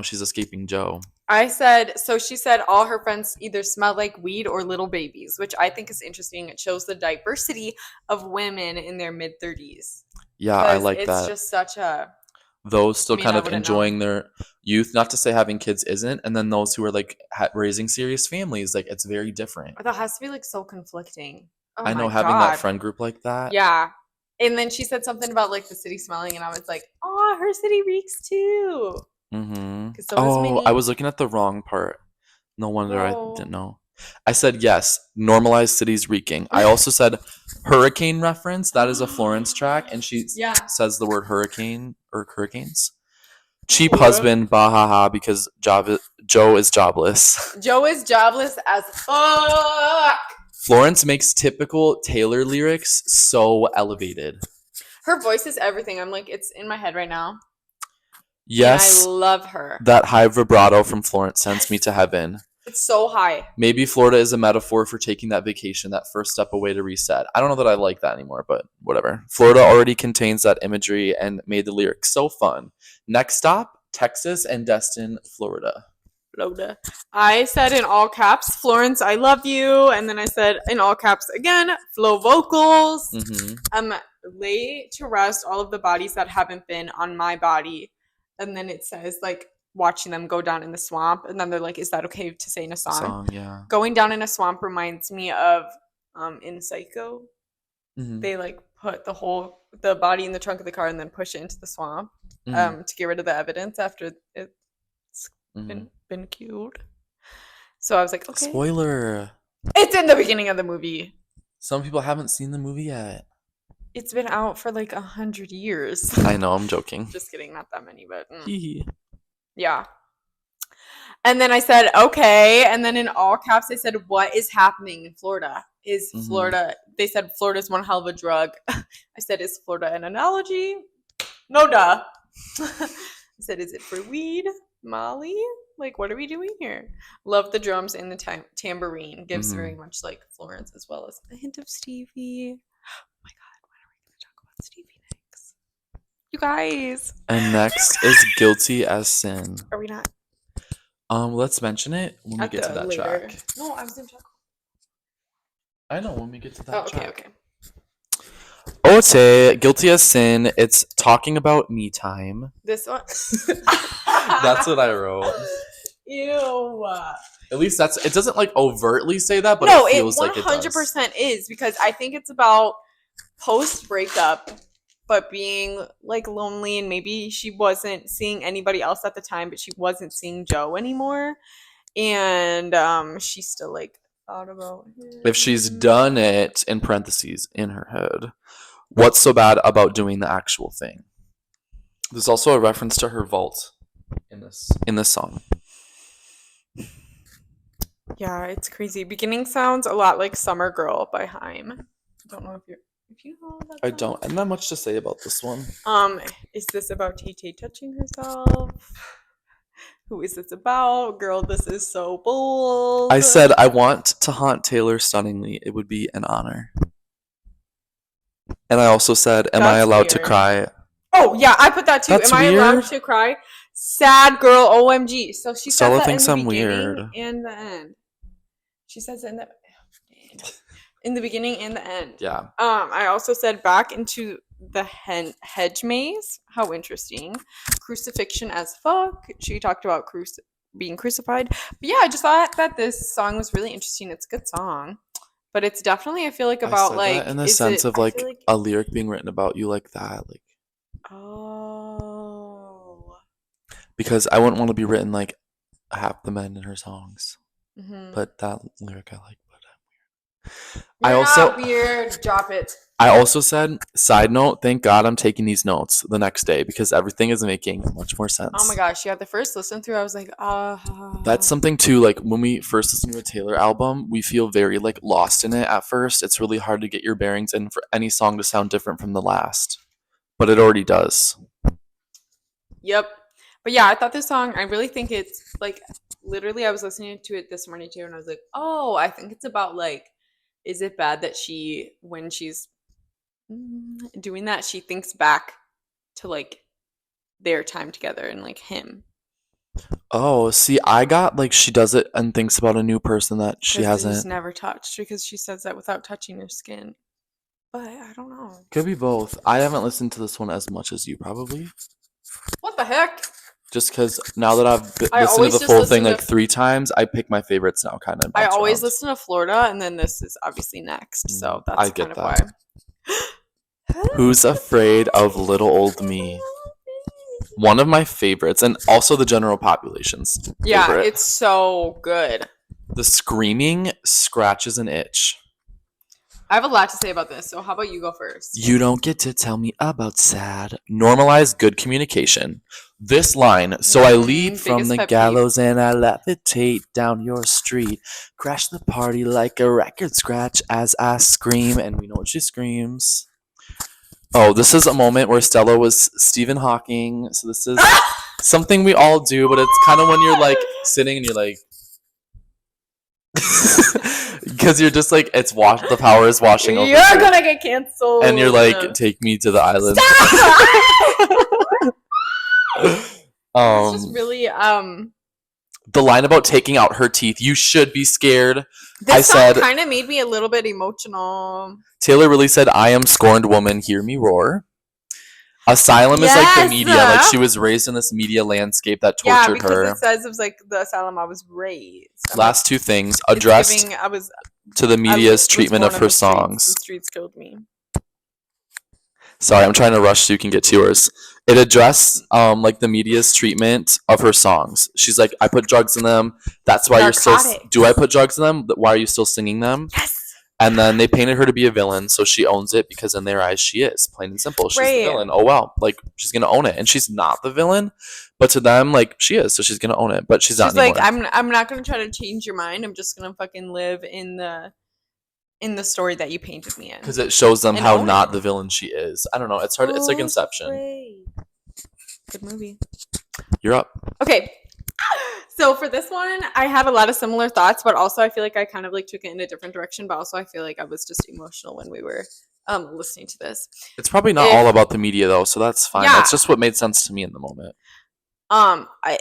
she's escaping Joe. She said all her friends either smell like weed or little babies, which I think is interesting. It shows the diversity of women in their mid-30s. Yeah, I like that. It's just such a... Those still kind of enjoying their youth, not to say having kids isn't, and then those who are like raising serious families, like it's very different. That has to be like so conflicting. Oh, I know, having that friend group like that. Yeah. And then she said something about like the city smelling, and I was like, oh, her city reeks too. Mm-hmm. I was looking at the wrong part. No wonder I didn't know. I said yes, normalized cities reeking. I also said hurricane reference. That is a Florence track, and she says the word hurricane or hurricanes. Cheap husband, bahaha, because Joe is jobless. Joe is jobless as fuck. Florence makes typical Taylor lyrics so elevated. Her voice is everything. I'm like, it's in my head right now. Yes. And I love her. That high vibrato from Florence sends me to heaven. It's so high. Maybe Florida is a metaphor for taking that vacation, that first step away to reset. I don't know that I like that anymore, but whatever. Florida already contains that imagery and made the lyrics so fun. Next stop, Texas and Destin, Florida. Florida. I said in all caps, Florence, I love you. And then I said in all caps again, Flo vocals. Lay to rest all of the bodies that haven't been on my body. And then it says, like, watching them go down in the swamp. And then they're like, is that okay to say in a song? Yeah. Going down in a swamp reminds me of in Psycho. They, like, put the body in the trunk of the car and then push it into the swamp to get rid of the evidence after it's been killed. So I was like, okay. Spoiler. It's in the beginning of the movie. Some people haven't seen the movie yet. It's been out for like 100 years. I know, I'm joking. Just kidding, not that many, but yeah. And then I said, okay. And then in all caps, I said, what is happening in Florida? Is Florida, they said Florida's one hell of a drug. I said, is Florida an analogy? No, duh. I said, is it for weed? Molly? Like, what are we doing here? Love the drums and the tambourine. Gives very much like Florence, as well as a hint of Stevie. Oh my God, when are we going to talk about Stevie next? You guys. And next is Guilty as Sin. Are we not? Let's mention it when we get to that track. No, I was going to talk. I know, when we get to that track. Okay. Guilty as Sin. It's talking about me time. This one? That's what I wrote. Ew. At least it doesn't like overtly say that, but it feels like it does. 100% is, because I think it's about post-breakup, but being like lonely, and maybe she wasn't seeing anybody else at the time, but she wasn't seeing Joe anymore. And she still like thought about him. If she's done it, in parentheses, in her head, what's so bad about doing the actual thing? There's also a reference to her vault in this song. Yeah, it's crazy. Beginning sounds a lot like Summer Girl by Haim. I don't know if you know that. I don't. I don't have much to say about this one. Is this about Tay touching herself? Who is this about? Girl, this is so bold. I said I want to haunt Taylor stunningly. It would be an honor. And I also said, am I allowed to cry? Oh, yeah, I put that too. That's am I allowed to cry? Sad girl, OMG. So she says that in the beginning and the end. She says it in the beginning and the end. Yeah. I also said back into the hedge maze. How interesting. Crucifixion as fuck. She talked about being crucified. But yeah, I just thought that this song was really interesting. It's a good song. But it's definitely, I feel like, about like that in the sense of like a lyric being written about you like that, like. Oh. Because I wouldn't want to be written like half the men in her songs. But that lyric I like. But I'm weird. Not weird. Drop it. I also said, side note, thank God I'm taking these notes the next day because everything is making much more sense. Oh my gosh, yeah, the first listen through, I was like, That's something too, like when we first listen to a Taylor album, we feel very like lost in it at first. It's really hard to get your bearings in for any song to sound different from the last. But it already does. Yep. But yeah, I thought this song, I really think it's like, literally I was listening to it this morning too, and I was like, oh, I think it's about like, is it bad that when she's doing that, she thinks back to like their time together and like him. Oh, see, I got like she does it and thinks about a new person that she hasn't never touched, because she says that without touching her skin. But I don't know. Could be both. I haven't listened to this one as much as you probably. What the heck? Just because now that I've listened to the full thing like 3 times, I pick my favorites now kind of. I always listen to Florida, and then this is obviously next. So that's kind of why. Who's Afraid of Little Old Me? One of my favorites, and also the general population's favorite. Yeah, it's so good. The screaming scratches an itch. I have a lot to say about this, so how about you go first? You don't get to tell me about sad. Normalize good communication. This line, so I leap from the gallows and I levitate down your street. Crash the party like a record scratch as I scream. And we know what she screams. Oh, this is a moment where Estella was Stephen Hawking. So this is something we all do, but it's kind of when you're like sitting and you're like, Because you're just like, the power is washing over You're you. gonna get canceled. And you're like, take me to the island. It's just really the line about taking out her teeth, you should be scared. This song kind of made me a little bit emotional. Taylor really said, I am scorned woman, hear me roar. Asylum is like the media. Like she was raised in this media landscape that tortured her. Yeah, because it says it was like the asylum I was raised. Last two things addressed to the media's treatment of her songs. The streets killed me. Sorry, I'm trying to rush so you can get to yours. It addressed like the media's treatment of her songs. She's like, I put drugs in them. That's why you're still. Do I put drugs in them? Why are you still singing them? Yes. And then they painted her to be a villain, so she owns it because in their eyes she is, plain and simple. She's the villain. Oh well, like she's gonna own it, and she's not the villain, but to them, like she is, so she's gonna own it. But she's not anymore. Like, I'm not gonna try to change your mind. I'm just gonna fucking live in the story that you painted me in. Because it shows them how not the villain she is. I don't know. It's hard. It's like Inception. Good movie. You're up. Okay. So for this one, I have a lot of similar thoughts, but also I feel like I kind of like took it in a different direction, but also I feel like I was just emotional when we were listening to this. It's probably not all about the media though, so that's fine. Yeah. That's just what made sense to me in the moment. I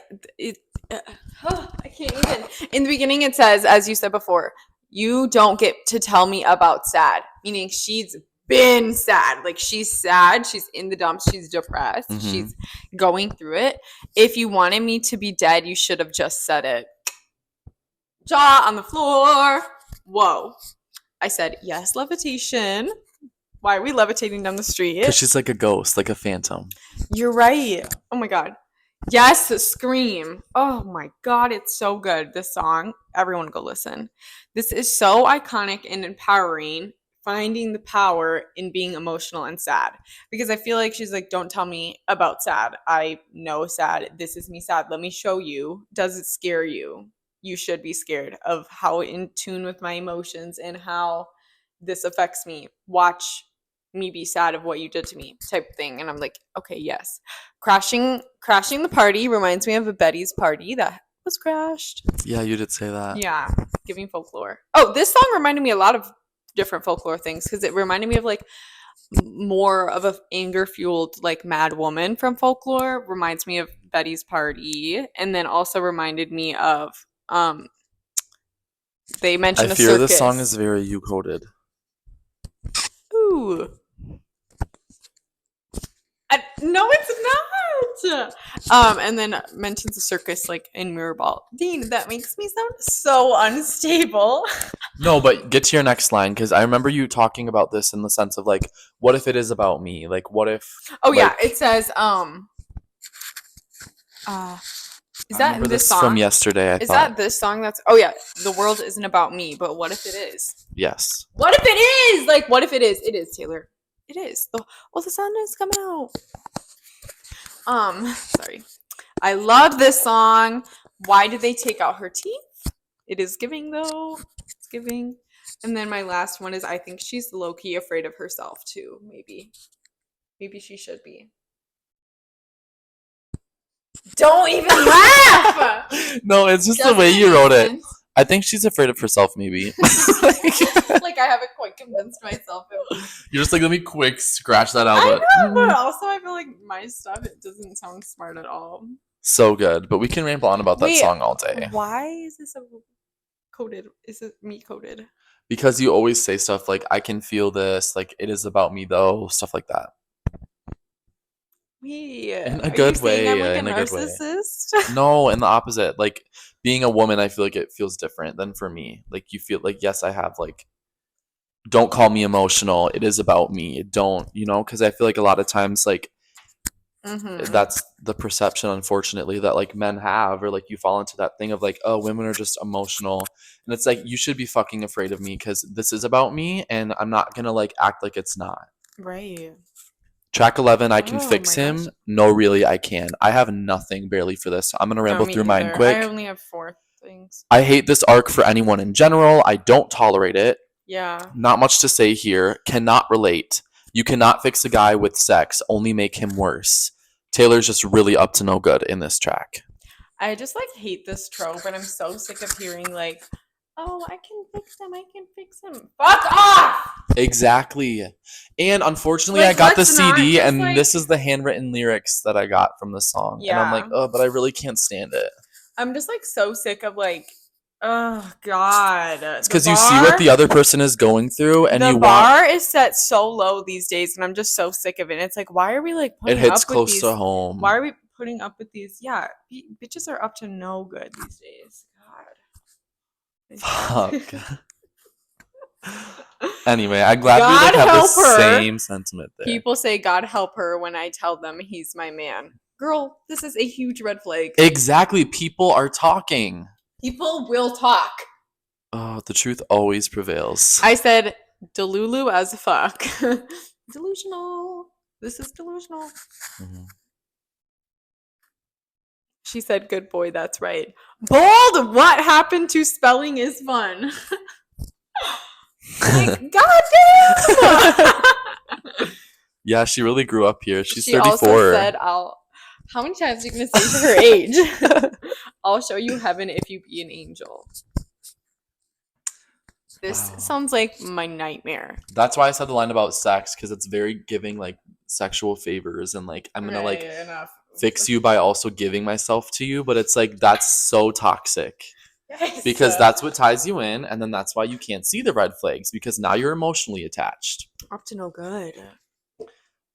can't even. In the beginning it says, as you said before, you don't get to tell me about sad, meaning she's been sad. Like she's sad, she's in the dumps, she's depressed, she's going through it. If you wanted me to be dead, you should have just said it. Jaw on the floor. Whoa. I said, yes, levitation. Why are we levitating down the street? Because she's like a ghost, like a phantom. You're right. Oh my God. Yes, Scream. Oh my God, it's so good. This song, everyone go listen. This is so iconic and empowering. Finding the power in being emotional and sad, because I feel like she's like, don't tell me about sad. I know sad. This is me sad. Let me show you. Does it scare you? You should be scared of how in tune with my emotions and how this affects me. Watch me be sad of what you did to me, type thing. And I'm like, okay, yes. Crashing the party reminds me of a Betty's party that was crashed. Yeah, you did say that. Yeah, giving folklore. Oh, this song reminded me a lot of different folklore things, because it reminded me of like more of a anger fueled like mad woman from folklore. Reminds me of Betty's party, and then also reminded me of they mentioned a circus. I fear this song is very you coded. Ooh. No, it's not. And then mentions a circus like in Mirrorball. Dean, that makes me sound so unstable. No, but get to your next line, because I remember you talking about this in the sense of like, what if it is about me? Like, what if? Oh yeah, it says is that in this song from yesterday? Is that this song? That's the world isn't about me, but what if it is? Yes. What if it is? Like, what if it is? It is, Taylor. It is. The sun is coming out. Sorry. I love this song. Why did they take out her teeth? It is giving though. It's giving. And then my last one is, I think she's low-key afraid of herself too. Maybe she should be. Don't even laugh. No, it's just the way you wrote it. I think she's afraid of herself, maybe. Like, I haven't quite convinced myself. You're just like, let me quick scratch that out. I know, but also I feel like my stuff, it doesn't sound smart at all. So good, but we can ramble on about that song all day. Why is this coded? Is it me coded? Because you always say stuff like, I can feel this, like, it is about me though, stuff like that. In a good way. I'm like a narcissist? No, in the opposite. Like, being a woman, I feel like it feels different than for me. Like, you feel like, yes, I have, like, don't call me emotional. It is about me. Don't, because I feel like a lot of times, like, that's the perception, unfortunately, that, like, men have, or, like, you fall into that thing of, like, oh, women are just emotional. And it's like, you should be fucking afraid of me because this is about me, and I'm not going to, like, act like it's not. Right. Track 11, I can fix him. Gosh. No, really, I can. I have nothing barely for this. I'm going to ramble through mine quick. I only have 4 things. I hate this arc for anyone in general. I don't tolerate it. Yeah. Not much to say here. Cannot relate. You cannot fix a guy with sex. Only make him worse. Taylor's just really up to no good in this track. I just, like, hate this trope, and I'm so sick of hearing, like, oh, I can fix him. Fuck off! Exactly. And unfortunately, Like, I got the let's not CD, just, and like- this is the handwritten lyrics that I got from the song. And I'm like, Yeah. oh, but I really can't stand it. I'm just like so sick of like, oh God. It's because you see what the other person is going through, and the you bar is set so low these days, and I'm just so sick of it. It's like, why are we like it putting hits up close with these? to home. Why are we putting up with these? Yeah, bitches are up to no good these days. God. Fuck. Anyway, I'm glad we like God have the help her. same sentiment there. People say God help her when I tell them he's my man. Girl, this is a huge red flag. Exactly. People are talking. People will talk. Oh, the truth always prevails. I said delulu as fuck. Delusional. This is delusional. Mhm. She said, good boy, that's right. Bold, what happened to spelling is fun? Like, goddamn! Yeah, she really grew up here. She's She 34. also said, how many times are you going to say her age? I'll show you heaven if you be an angel. This sounds like my nightmare. That's why I said the line about sex, because it's very giving, like, sexual favors, and, like, I'm going to, like, fix you by also giving myself to you, but it's, like, that's so toxic. Yes. Because that's what ties you in, and then that's why you can't see the red flags, because now you're emotionally attached. Up to no good.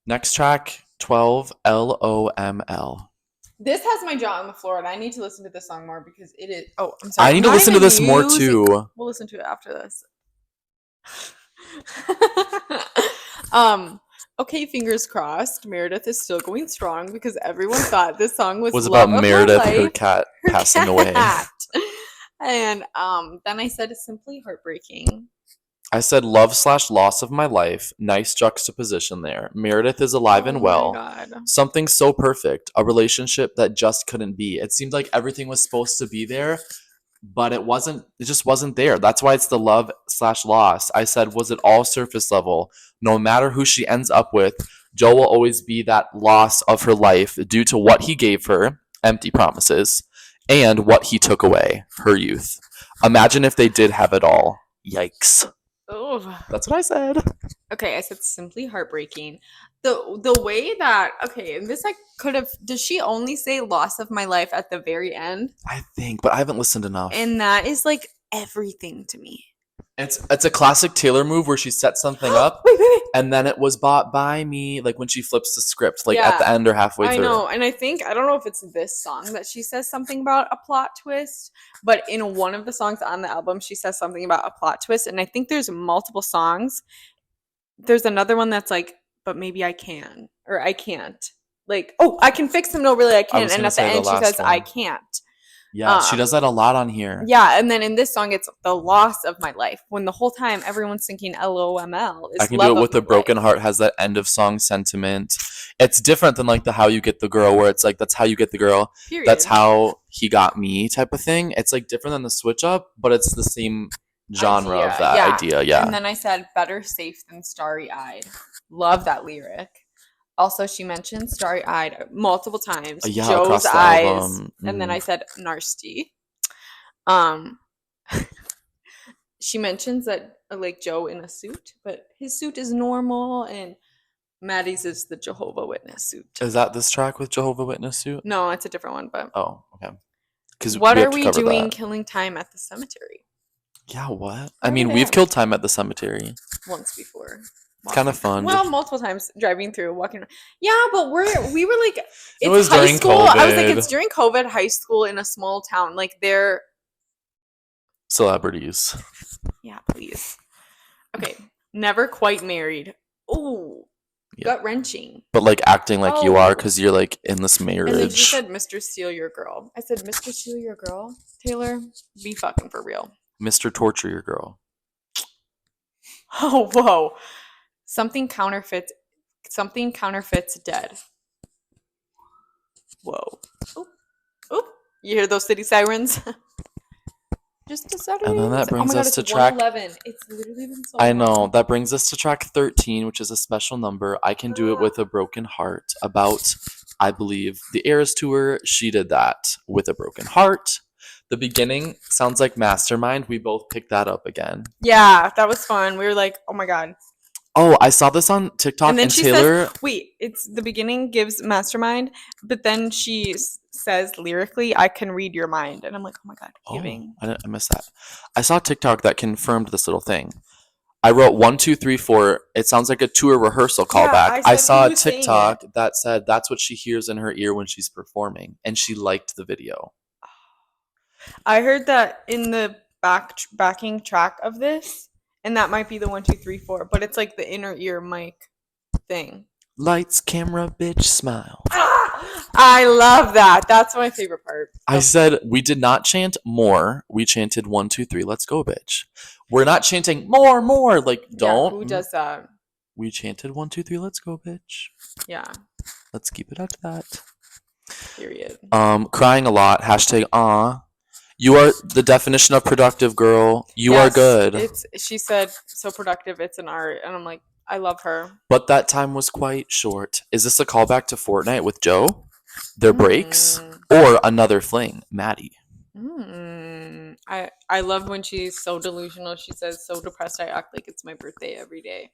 Next track, 12, LOML. This has my jaw on the floor, and I need to listen to this song more because it is. Oh, I'm sorry. I need to listen to this more too. We'll listen to it after this. Okay, fingers crossed. Meredith is still going strong because everyone thought this song was about Love of Meredith, My her Life, cat her passing cat. away. And then I said it's simply heartbreaking. I said love/loss of my life. Nice juxtaposition there. Meredith is alive and well. My God. Something so perfect. A relationship that just couldn't be. It seemed like everything was supposed to be there, but it wasn't. It just wasn't there. That's why it's the love/loss. I said, was it all surface level? No matter who she ends up with, Joe will always be that loss of her life due to what he gave her, empty promises, and what he took away, her youth. Imagine if they did have it all. Yikes. Oh, That's what I said. okay. I said simply heartbreaking. The way that and this I could have. Does she only say loss of my life at the very end? I think, but I haven't listened enough. And that is like everything to me. It's a classic Taylor move where she sets something up Wait. and then it was bought by me, like when she flips the script, like Yeah, at the end or halfway I through. know, and I don't know if it's this song that she says something about a plot twist, but in one of the songs on the album, she says something about a plot twist, and I think there's multiple songs. There's another one that's like, but maybe I can, or I can't. Like, oh, I can fix them. No, really, I can't. And at the end, she says, I can't. Yeah, she does that a lot on here. Yeah, and then in this song, it's the loss of my life. When the whole time everyone's thinking LOML. I can do it with a broken heart. Has that end of song sentiment. It's different than like the how you get the girl, where it's like that's how you get the girl. Period. That's how he got me type of thing. It's like different than the switch up, but it's the same genre of that idea. Yeah. And then I said better safe than starry eyed. Love that lyric. Also, she mentioned starry eyed multiple times. Yeah, Joe's the eyes. album. And then I said nasty. She mentions that like Joe in a suit, but his suit is normal, and Maddie's is the Jehovah Witness suit. Is that this track with Jehovah Witness suit? No, it's a different one. But okay. Because what are we doing killing time at the cemetery? Yeah, what? I mean, we've killed time at the cemetery once before. It's kind of fun. Well, multiple times driving through, walking around. Yeah, but we were like, it was high during school. COVID. I was like, it's during COVID, high school in a small town. Like they're celebrities. Yeah, please. Okay, never quite married. Oh, gut wrenching. But like acting like you are, because you're like in this marriage. And then she said, "Mr. Steal Your Girl." I said, "Mr. Steal Your Girl, Taylor, be fucking for real." Mr. Torture Your Girl. Oh, whoa. Something counterfeits dead. Whoa. Oop. You hear those city sirens? Just a Saturday. And then that brings us to track 111. It's literally been so I long. know. That brings us to track 13, which is a special number. I Can Do It With a Broken Heart. About, I believe, the Eras Tour. She did that with a broken heart. The beginning sounds like Mastermind. We both picked that up again. Yeah, that was fun. We were like, oh my God. Oh, I saw this on TikTok, And then and she Taylor. says, wait, it's the beginning gives Mastermind, but then she says lyrically, I can read your mind. And I'm like, oh my God, giving. I missed that. I saw TikTok that confirmed this little thing. I wrote 1, 2, 3, 4. It sounds like a tour rehearsal callback. I saw a TikTok that said that's what she hears in her ear when she's performing, and she liked the video. I heard that in the backing track of this, and that might be the 1, 2, 3, 4, but it's like the inner ear mic thing. Lights, camera, bitch, smile. I love that. That's my favorite part. I said we did not chant more. We chanted 1, 2, 3. Let's go, bitch. We're not chanting more. Like, don't. Yeah, who does that? We chanted 1, 2, 3. Let's go, bitch. Yeah. Let's keep it at that. Period. Crying a lot. Hashtag You are the definition of productive, girl. You are good. She said so productive. It's an art, and I'm like, I love her. But that time was quite short. Is this a callback to Fortnite with Joe? Their breaks? Or another fling? Maddie. I love when she's so delusional. She says, so depressed I act like it's my birthday every day.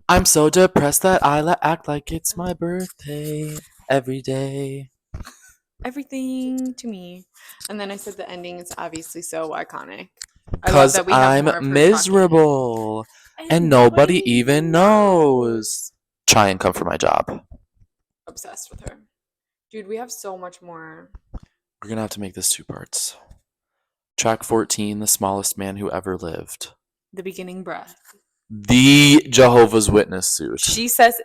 I'm so depressed that I act like it's my birthday every day. Everything to me. And then I said the ending is obviously so iconic. Because I'm miserable. And nobody even knows. Try and come for my job. Obsessed with her. Dude, we have so much more. We're going to have to make this 2 parts. Track 14, The Smallest Man Who Ever Lived. The beginning breath. The Jehovah's Witness suit. She says,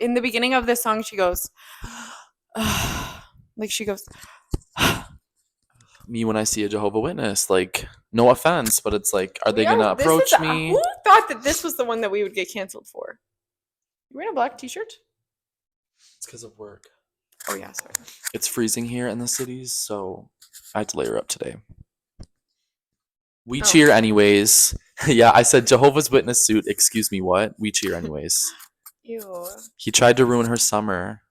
in the beginning of this song, she goes, like she goes, me when I see a Jehovah's Witness, like, no offense, but it's like, are they gonna approach me? Who thought that this was the one that we would get canceled for? You wearing a black t-shirt? It's because of work. Oh yeah, sorry. It's freezing here in the cities, so I had to layer up today. We cheer anyways. Yeah, I said Jehovah's Witness suit. Excuse me, what? We cheer anyways. Ew. He tried to ruin her summer.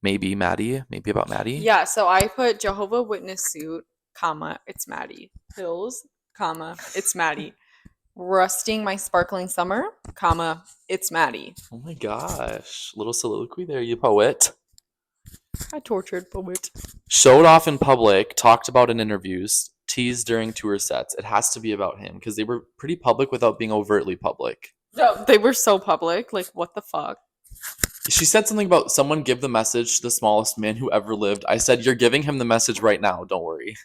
Maybe Maddie. Maybe about Maddie. Yeah, so I put Jehovah's Witness suit, comma, it's Maddie. Pills, comma, it's Maddie. Rusting my sparkling summer, comma, it's Maddie. Oh my gosh. Little soliloquy there, you poet. I tortured poet. Showed off in public, talked about in interviews, teased during tour sets. It has to be about him because they were pretty public without being overtly public. No, they were so public. Like, what the fuck? She said something about someone give the message to the smallest man who ever lived. I said, you're giving him the message right now. Don't worry.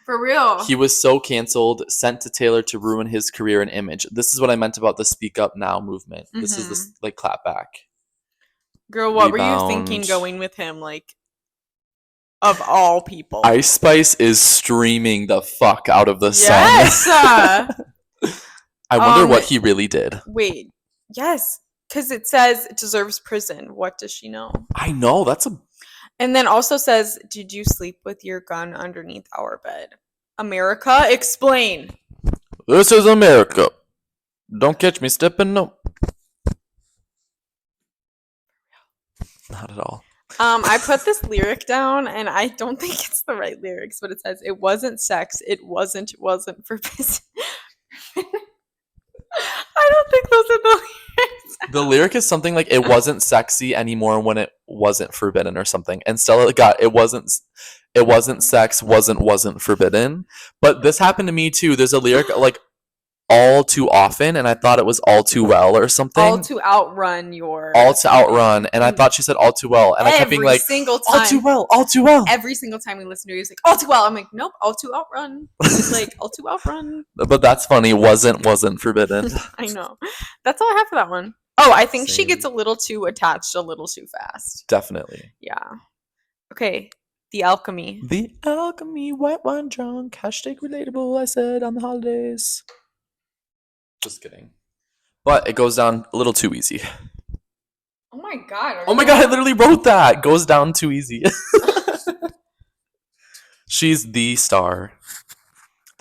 For real. He was so canceled, sent to Taylor to ruin his career and image. This is what I meant about the Speak Up Now movement. Mm-hmm. This is this like clap back. Girl, what were you thinking going with him? Like, of all people. Ice Spice is streaming the fuck out of the sun. Yes! I wonder what he really did. Wait. Yes. Because it says it deserves prison. What does she know? I know. And then also says, did you sleep with your gun underneath our bed? America, explain. This is America. Don't catch me stepping no. Not at all. I put this lyric down, and I don't think it's the right lyrics, but it says, it wasn't sex, it wasn't for business. I don't think those are the lyrics. The lyric is something like, it wasn't sexy anymore when it wasn't forbidden or something. And Stella got, it wasn't sex, wasn't forbidden. But this happened to me too. There's a lyric like, all too often, and I thought it was all too well or something. All to outrun your. All to outrun, and I thought she said all too well, and I kept being like, single time, all too well, all too well. Every single time we listen to it, he's like, all too well. I'm like, nope, all too outrun. It's like, all too outrun. But that's funny. Wasn't forbidden. I know. That's all I have for that one. Oh, I think she gets a little too attached, a little too fast. Definitely. Yeah. Okay. The Alchemy. The Alchemy, white wine drunk, hashtag relatable, I said on the holidays. Just kidding. But it goes down a little too easy. Oh my god. Oh my god, I literally wrote that. Goes down too easy. She's the star.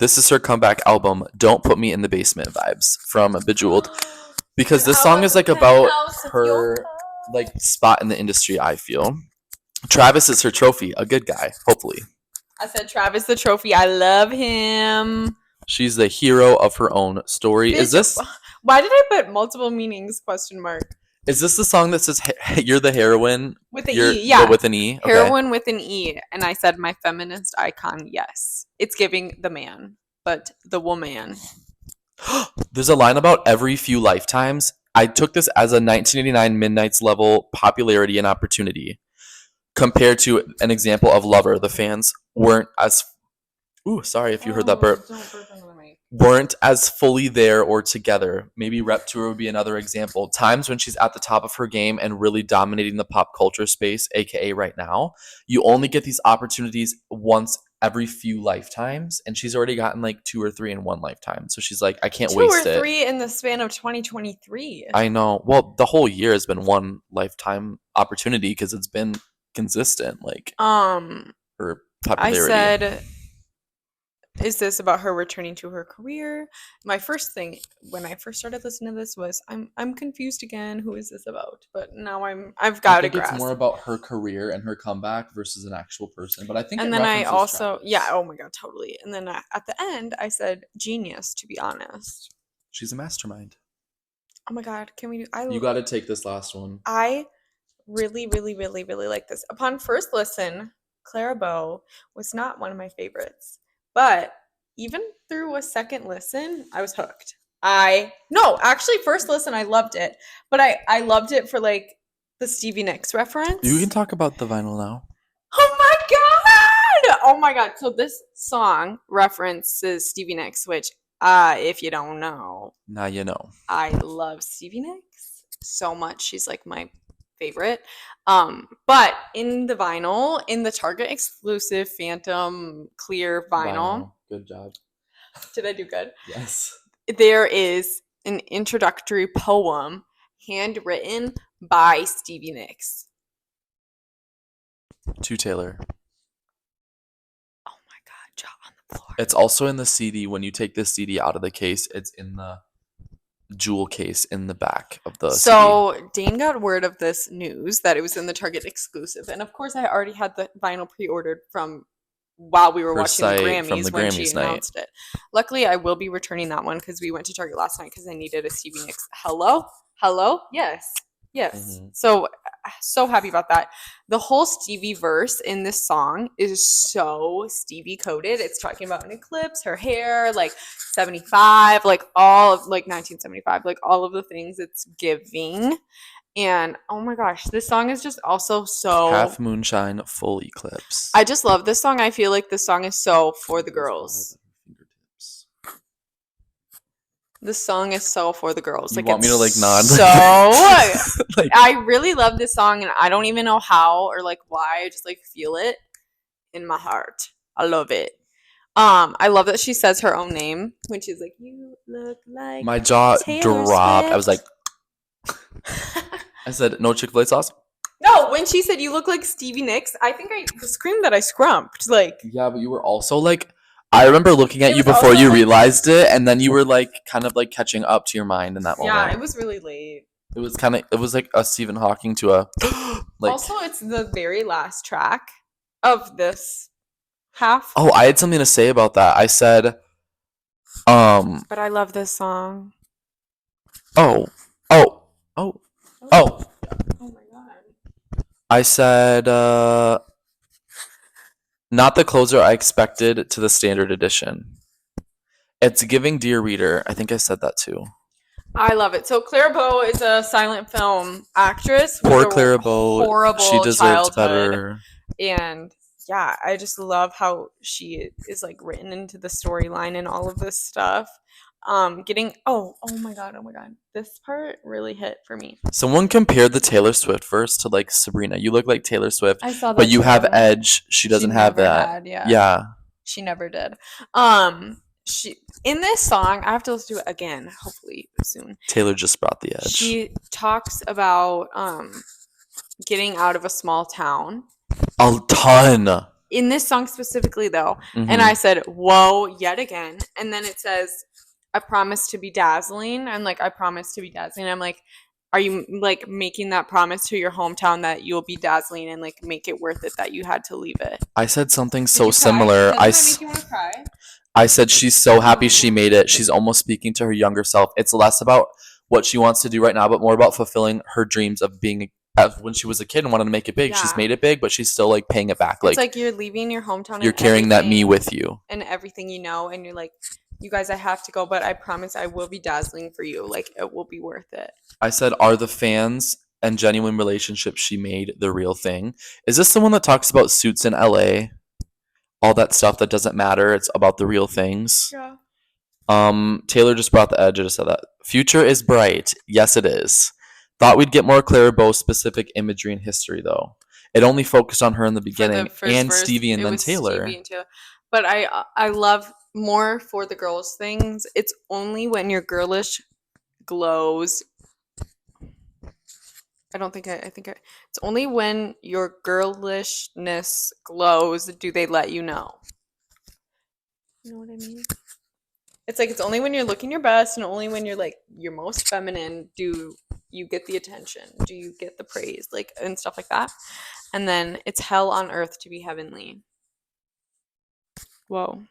This is her comeback album, Don't Put Me in the Basement vibes from Bejeweled. Because this song is like about her like spot in the industry, I feel. Travis is her trophy, a good guy, hopefully. I said Travis the Trophy. I love him. She's the hero of her own story. Bitch, Is this? Why did I put multiple meanings? Question mark. Is this the song that says "You're the heroine"? With the E, yeah. But with an E. Okay. Heroine with an E, and I said my feminist icon. Yes, it's giving the man, but the woman. There's a line about every few lifetimes. I took this as a 1989 Midnight's level popularity and opportunity. Compared to an example of Lover, the fans weren't as sorry if you heard that burp. Weren't as fully there or together. Maybe Rep Tour would be another example. Times when she's at the top of her game and really dominating the pop culture space, aka right now. You only get these opportunities once every few lifetimes, and she's already gotten like 2 or 3 in one lifetime. So she's like, I can't waste it. 2 or 3 in the span of 2023. I know. Well, the whole year has been one lifetime opportunity because it's been consistent, like her popularity. I said, is this about her returning to her career? My first thing when I first started listening to this was I'm confused again. Who is this about? But now I've got to grasp. It's more about her career and her comeback versus an actual person. But I think. And then I also oh my god, totally. And then at the end I said genius. To be honest, she's a mastermind. Oh my god, can we do? You got to take this last one. I really, really, really, really like this. Upon first listen, Clara Bow was not one of my favorites. But even through a second listen, I was hooked. Actually, first listen, I loved it. But I loved it for, like, the Stevie Nicks reference. You can talk about the vinyl now. Oh, my God! Oh, my God. So this song references Stevie Nicks, which, if you don't know. Now you know. I love Stevie Nicks so much. She's, like, my favorite. But in the vinyl, in the Target exclusive Phantom clear vinyl. Good job. Did I do good? Yes. There is an introductory poem handwritten by Stevie Nicks. To Taylor. Oh my god, jaw on the floor. It's also in the CD. When you take this CD out of the case, it's in the jewel case in the back of the CD. Dane got word of this news that it was in the Target exclusive, and of course I already had the vinyl pre-ordered from while we were watching the Grammys when she announced it. Luckily I will be returning that one because we went to Target last night because I needed a Stevie Nicks hello yes So happy about that. The whole Stevie verse in this song is so Stevie coded. It's talking about an eclipse, her hair, like 75, like all of like 1975, like all of the things it's giving. And oh my gosh, this song is just also so half moonshine, full eclipse. I just love this song. I feel like this song is so for the girls. This song is so for the girls. You want me to like nod? So like, I really love this song, and I don't even know how or like why. I just like feel it in my heart. I love it. I love that she says her own name when she's like, "You look like." My jaw Taylor dropped. Swift. I was like, I said, "No Chick-fil-A sauce." No, when she said, "You look like Stevie Nicks," I think I screamed that I scrumped. Like, yeah, but you were also like. I remember looking at you before you realized it, and then you were like kind of like catching up to your mind in that moment. Yeah, it was really late. It was like a Stephen Hawking to a like. Also, it's the very last track of this half. Oh, I had something to say about that. I said, But I love this song. Oh my god. I said, not the closer I expected to the standard edition. It's giving Dear Reader. I think I said that too. I love it. So Clara Bow is a silent film actress. Poor Clara Bow. Horrible she deserves childhood. better. And yeah, I just love how she is like written into the storyline and all of this stuff. Oh my god, this part really hit for me. Someone compared the Taylor Swift verse to like Sabrina. You look like Taylor Swift, I saw that, but you have edge. She doesn't have that. Yeah, she never did. She in this song, I have to listen to it again, hopefully soon. Taylor just brought the edge. She talks about getting out of a small town. A ton. In this song specifically, though, and I said, "Whoa!" Yet again, and then it says, "I promise to be dazzling." I'm like, "I promise to be dazzling." I'm like, are you like making that promise to your hometown that you'll be dazzling and like make it worth it that you had to leave it? I said something Did so you cry? similar. Doesn't that make you want to cry? I said she's so happy she made it. She's almost speaking to her younger self. It's less about what she wants to do right now, but more about fulfilling her dreams of being when she was a kid and wanted to make it big. Yeah. She's made it big, but she's still like paying it back. It's like you're leaving your hometown. You're carrying that me with you. And everything you know, and you're like, you guys, I have to go, but I promise I will be dazzling for you. Like, it will be worth it. I said, are the fans and genuine relationships she made the real thing? Is this the one that talks about suits in LA? All that stuff that doesn't matter. It's about the real things. Yeah. Taylor just brought the edge. I just said that. Future is bright. Yes, it is. Thought we'd get more Claire specific imagery and history, though. It only focused on her in the beginning and verse, Stevie and then Taylor. But I love more for the girls things. It's only when your girlish glows. It's only when your girlishness glows do they let you know. You know what I mean? It's like it's only when you're looking your best and only when you're like your most feminine do you get the attention, do you get the praise, like, and stuff like that. And then it's hell on earth to be heavenly. Whoa.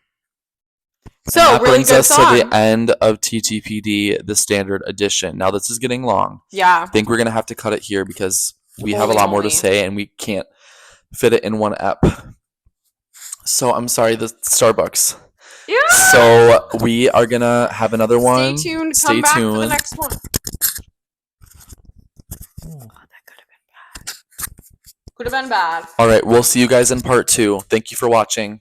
So and that really brings good us song. to the end of TTPD, the standard edition. Now this is getting long. Yeah. I think we're gonna have to cut it here because we have a lot more to say and we can't fit it in one ep. So I'm sorry, the Starbucks. Yeah. So we are gonna have another one. Stay tuned. Come back for the next one. Oh, that could have been bad. Could have been bad. All right, we'll see you guys in part 2. Thank you for watching.